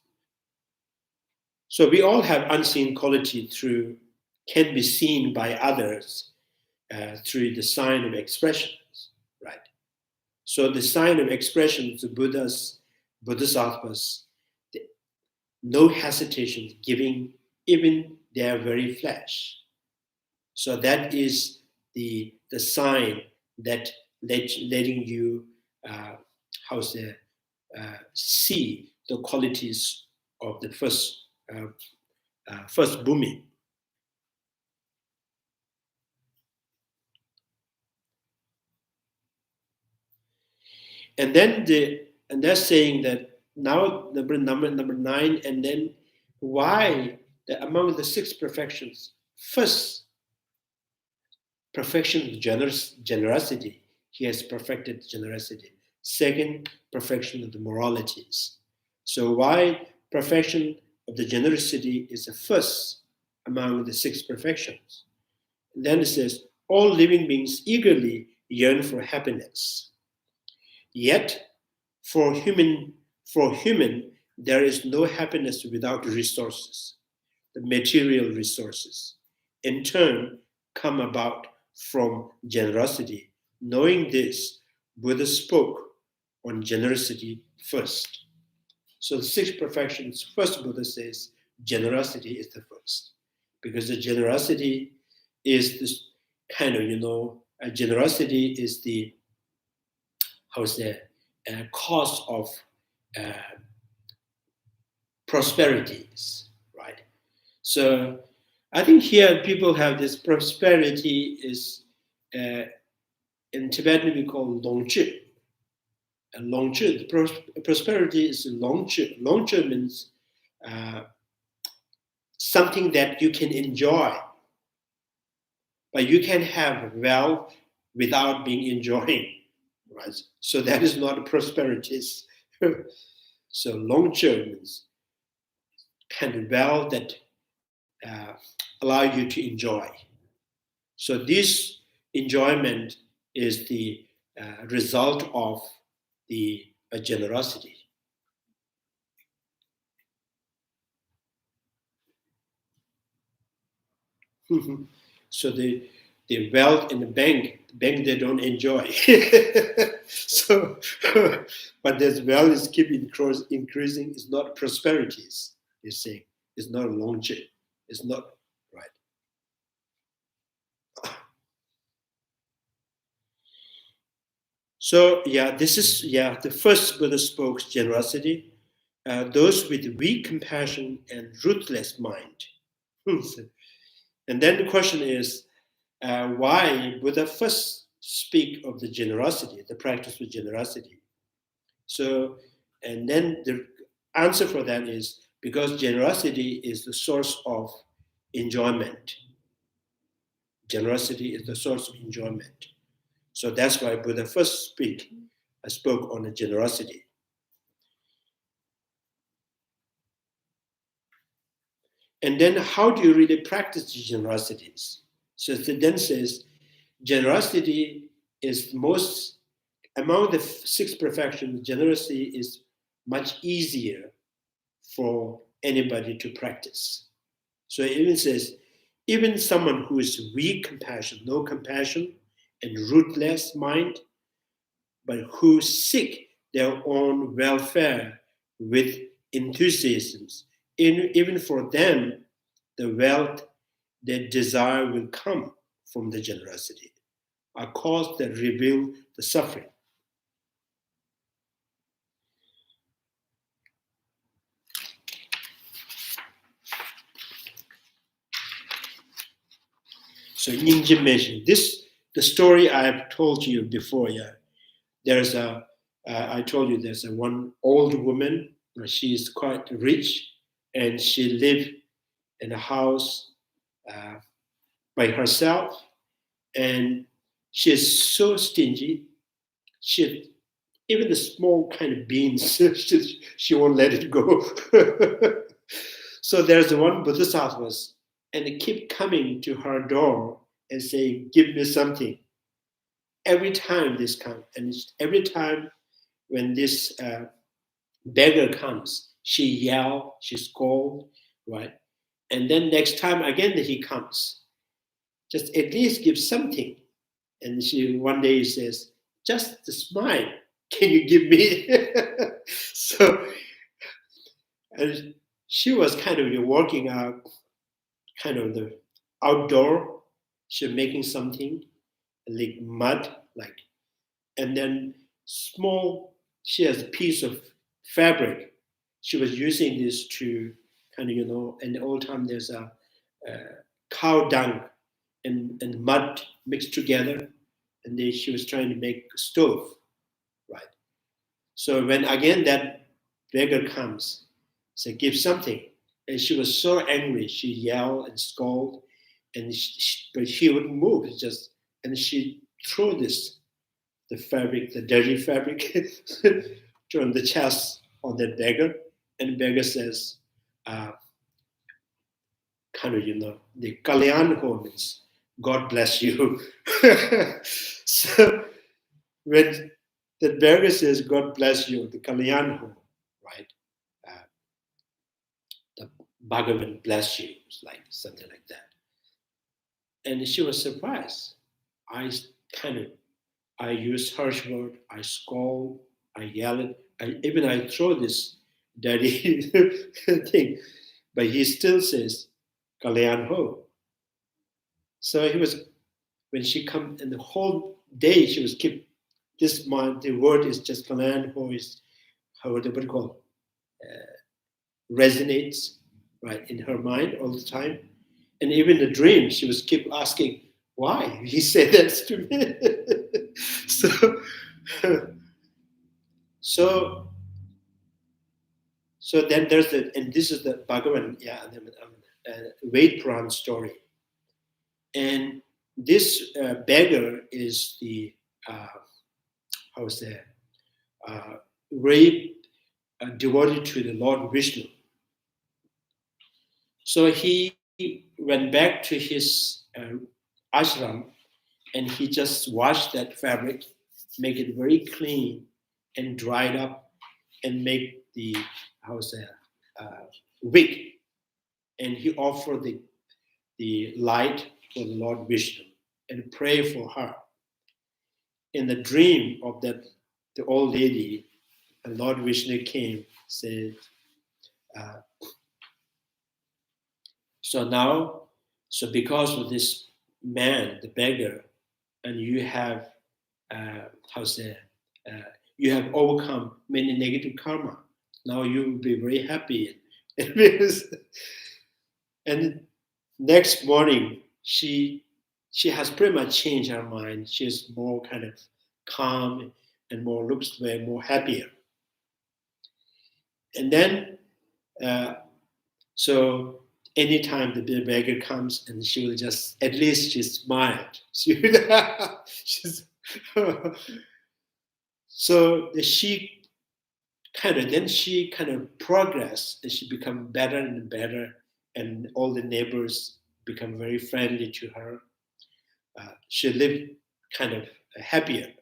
Speaker 4: So we all have unseen quality can be seen by others through the sign of expressions, right? So the sign of expressions, the Buddhas, Bodhisattvas, no hesitation, giving even their very flesh. So that is the sign that letting you see the qualities of the first Bhumi. And then they're saying that now number 9, and then why among the 6 perfections, first perfection of generosity, he has perfected generosity. Second, perfection of the moralities. So why perfection of the generosity is the first among the 6 perfections? And then it says, all living beings eagerly yearn for happiness. Yet, for human, there is no happiness without resources, the material resources. In turn, come about from generosity. Knowing this, Buddha spoke on generosity first. So the 6 perfections, first Buddha says generosity is the first. Because the generosity is this generosity is the cause of prosperities, right? So I think here people have this prosperity is in Tibetan we call longzhi. And longzhi, prosperity is longzhi. Longzhi means something that you can enjoy, but you can have wealth without being enjoying. Right? So that is not prosperities. So longzhi means kind of wealth that allow you to enjoy. So this enjoyment is the result of the generosity. So the wealth in the bank they don't enjoy. So, but this wealth is keep increasing. It's not prosperities. You're saying it's not longzhi. It's not right. So this is the first Buddha spoke generosity. Those with weak compassion and ruthless mind. And then the question is, why Buddha first speak of the generosity, the practice of generosity? So, and then the answer for that is because generosity is the source of enjoyment. Generosity is the source of enjoyment. So that's why Buddha first spoke on the generosity. And then how do you really practice the generosities? So it then says, generosity is most, among the 6 perfections, generosity is much easier for anybody to practice. So it even says, even someone who is weak compassion, no compassion, and ruthless mind, but who seek their own welfare with enthusiasm. Even for them, the wealth they desire will come from the generosity, a cause that reveal the suffering. So Nyingje mentioned this, the story I've told you before. Yeah, there's I told you there's one old woman. She is quite rich, and she lived in a house by herself, and she is so stingy. She even the small kind of beans, she won't let it go. So there's one bodhisattvas, and they keep coming to her door and say, "Give me something." Every time this comes, and every time when this beggar comes, she yell, she scold, right? And then next time again that he comes, just at least give something. And she one day says, "Just a smile, can you give me?" So, and she was kind of working out, kind of the outdoor. She was making something like mud, like, and then small. She has a piece of fabric. She was using this to kind of, in the old time there's a cow dung and mud mixed together, and then she was trying to make a stove, right? So when again that beggar comes, say, "Give something," and she was so angry, she yelled and scolded, and but she wouldn't move. Just and she threw the fabric, the dirty fabric, on the chest of the beggar, and the beggar says, kind of, the Kalyan Ho means God bless you. So when the beggar says God bless you, the Kalyan Ho, right? The Bhagavan bless you, it's like something like that. And she was surprised. I use harsh word, I scold, I yell it, I throw this dirty thing, but he still says, "Kalyan Ho." So he was, when she come, and the whole day she was keep this mind. The word is just Kalyan Ho is what do you call resonates right in her mind all the time, and even the dream she was keep asking why he said that to me. So then there's and this is the Bhagavan, Ved Puran story. And this beggar is the, very devoted to the Lord Vishnu. So he went back to his ashram, and he just washed that fabric, make it very clean and dried up, and make the wig, and he offered the light for the Lord Vishnu and pray for her. In the dream of the old lady, the Lord Vishnu came, said, so because of this man, the beggar, and you have, you have overcome many negative karma. Now you will be very happy. And next morning, she has pretty much changed her mind. She's more kind of calm and looks way more happier. And then, so anytime the beggar comes, and she will just, at least she smiled. So she kind of progressed, and she become better and better, and all the neighbors become very friendly to her. She lived kind of happier.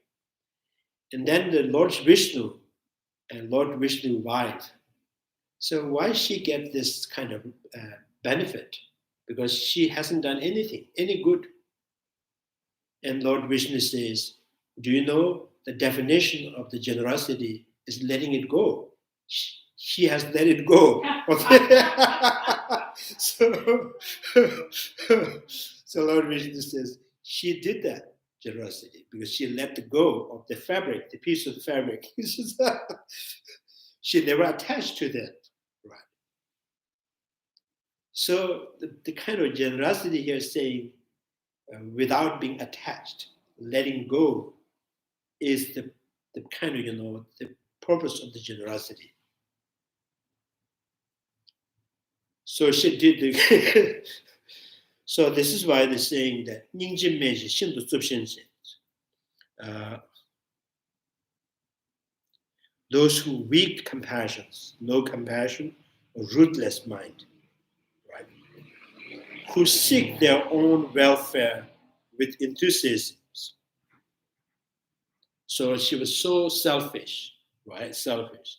Speaker 4: And then the Lord Vishnu and Lord Vishnu's wife. So why she get this kind of benefit? Because she hasn't done anything, any good. And Lord Vishnu says, "Do you know the definition of the generosity is letting it go. She has let it go. So Lord Vishnu says she did that generosity because she let go of the fabric, the piece of the fabric. She never attached to that, right? So the kind of generosity here is saying without being attached, letting go is the kind of, the purpose of the generosity. So she did the so this is why they're saying that those who weak compassions, no compassion, ruthless mind, right? Who seek their own welfare with enthusiasm. So she was so selfish, right? Selfish.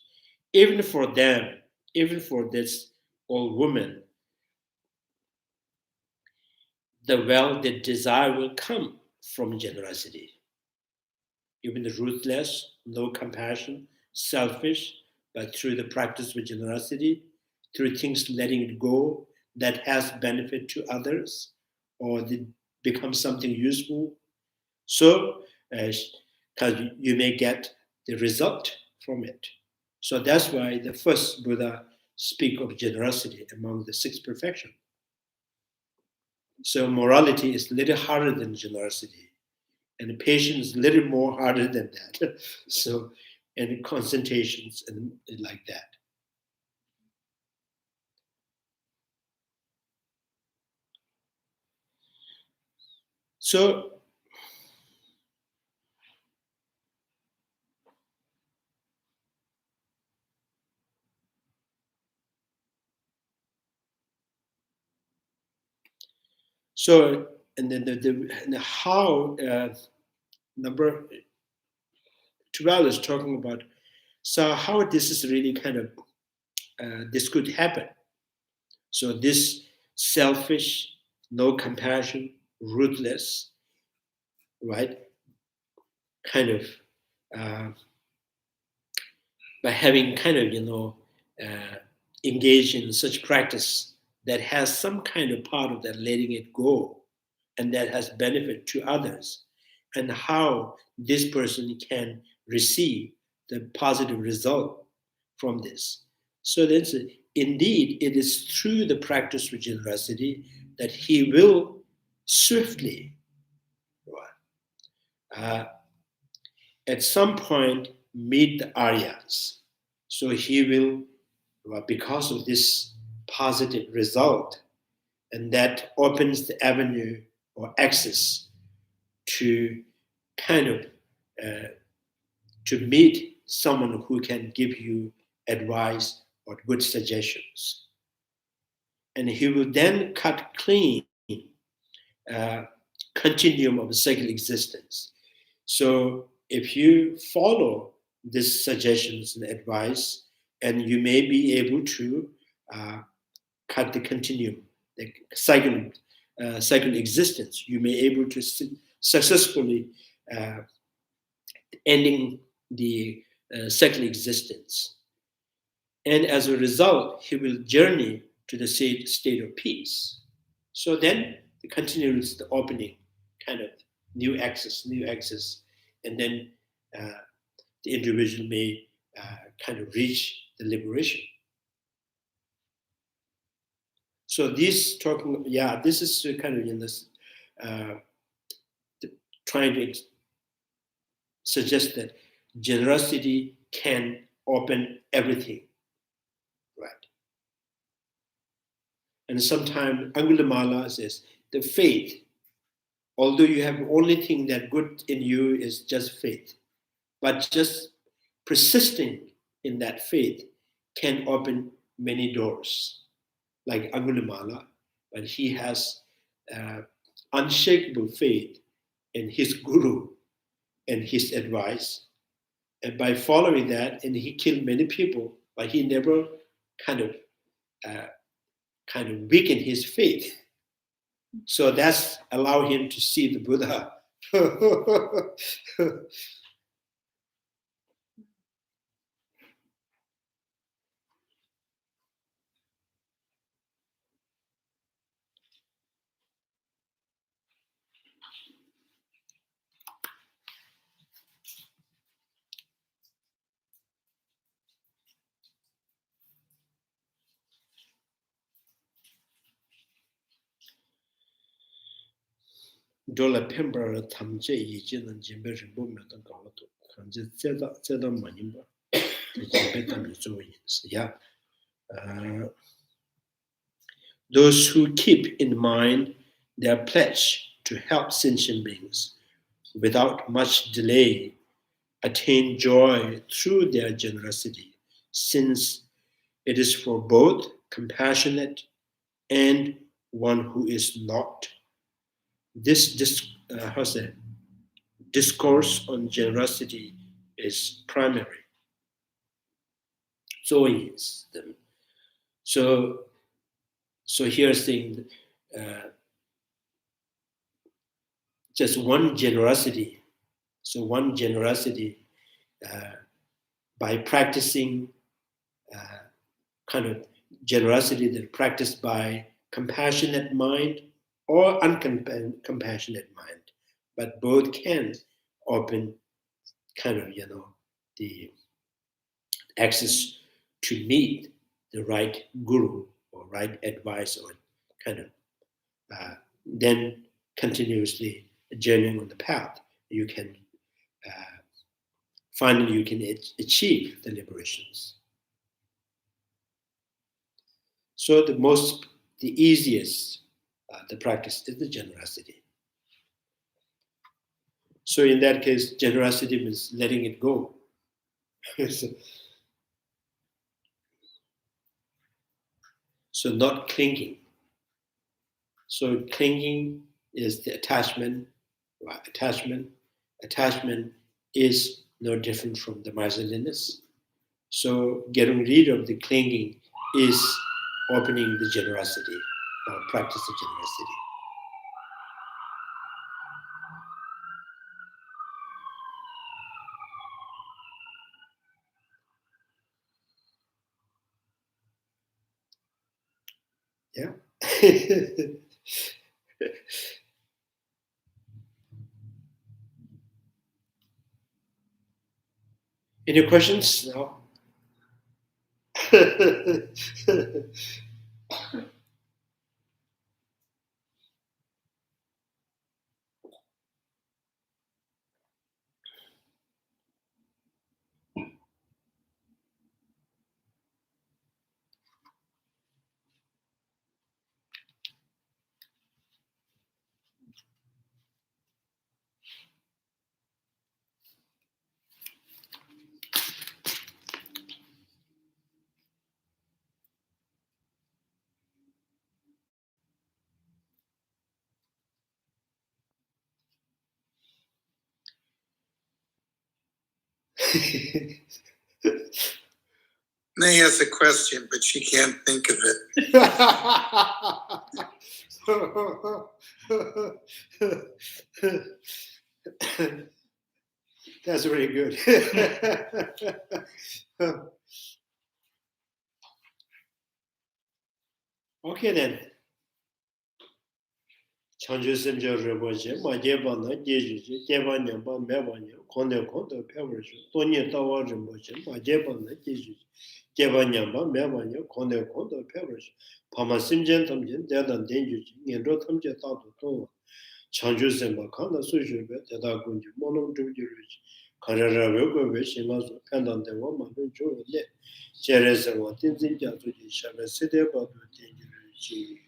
Speaker 4: Even for them, even for this old woman, the desire will come from generosity. Even the ruthless, no compassion, selfish, but through the practice of generosity, through things letting it go that has benefit to others, or they become something useful. So, because you may get the result from it. So that's why the first Buddha speak of generosity among the six perfections. So morality is a little harder than generosity, and patience is a little more harder than that. So, and concentrations and like that. So, and then the how number 12 is talking about. So how this is really kind of this could happen. So this selfish, no compassion, ruthless, right? Kind of by having kind of engaged in such practice that has some kind of part of that letting it go, and that has benefit to others, and how this person can receive the positive result from this. So that's indeed it is through the practice of generosity that he will swiftly, at some point, meet the Aryas. So he will, because of this positive result, and that opens the avenue or access to kind of to meet someone who can give you advice or good suggestions. And he will then cut clean continuum of cyclic existence. So if you follow these suggestions and advice, and you may be able to cut the continuum, the cycle existence, you may able to successfully ending the cyclic existence. And as a result, he will journey to the state of peace. So then the continues the opening, kind of new access, and then the individual may kind of reach the liberation. So this talking, this is kind of in this trying to suggest that generosity can open everything, right? And sometimes Angulimala says the faith, although you have only thing that good in you is just faith, but just persisting in that faith can open many doors, like Angulimala, but he has unshakable faith in his guru and his advice. And by following that, and he killed many people, but he never kind of weakened his faith. So that's allowed him to see the Buddha. dollar pember tamje yijin and jimbe rimbo metan kawato kanje zeda manimba jimbe tam yizoyins. Yeah. Those who keep in mind their pledge to help sentient beings without much delay attain joy through their generosity, since it is for both compassionate and one who is not. This discourse on generosity is primary. So is them. So here's saying just one generosity. So one generosity by practicing kind of generosity that practiced by compassionate mind or uncompassionate mind, but both can open kind of the access to meet the right guru or right advice, or kind of then continuously journeying on the path, you can finally you can achieve the liberations. So the easiest the practice is the generosity. So in that case, generosity means letting it go. So not clinging. So clinging is the attachment. Attachment is no different from the miserliness. So getting rid of the clinging is opening the generosity, or practice of generosity. Yeah. Any questions? No.
Speaker 5: May has a question, but she can't think of it.
Speaker 4: That's very good. Okay then. Mañjuśrī Rinpoche, Mañjuśrī Jeju, Jeva Nyamba, Meva Nyamba, Konde Pevarshu, Tonye Tawa Rinpoche, Mañjuśrī Jeju, Jeva Nyamba, Meva Nyamba, Konde Pevarshu, Pama Simjen Tamjen, Dedan Denju, Ngendro Tamje Tato Tonga, Mañjuśrī Makana Sujube, Deda Gunju, Monom Jujuruji, Karara Vego, Shimazu, Pendante Wama, Juve, Jerez and Watinzin Jatuji, Shaba Sede Badu Denjuruji.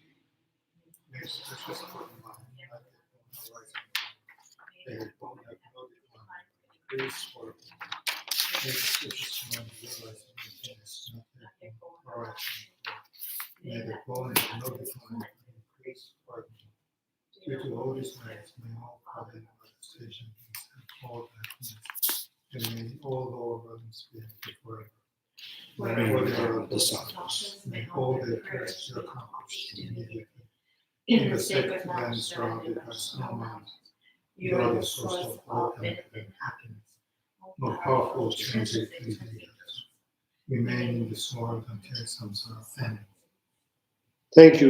Speaker 2: Next, let's just put in mind, they both have no decline, increase or make suspicious mind realizing emptiness, not their horizon. May the falling have no decline, increase or due to all these merits, may all falling manifestation and all happiness, and may all lower burdens be empty forever. Wherever they are bodhisattvas, may all their prayers be accomplished immediately. In the sacred land surrounded by snow mountains, you are the source of all benefit and happiness. More powerful Chandrakirti leaders, remain in this world until samsara ends.
Speaker 4: Thank you.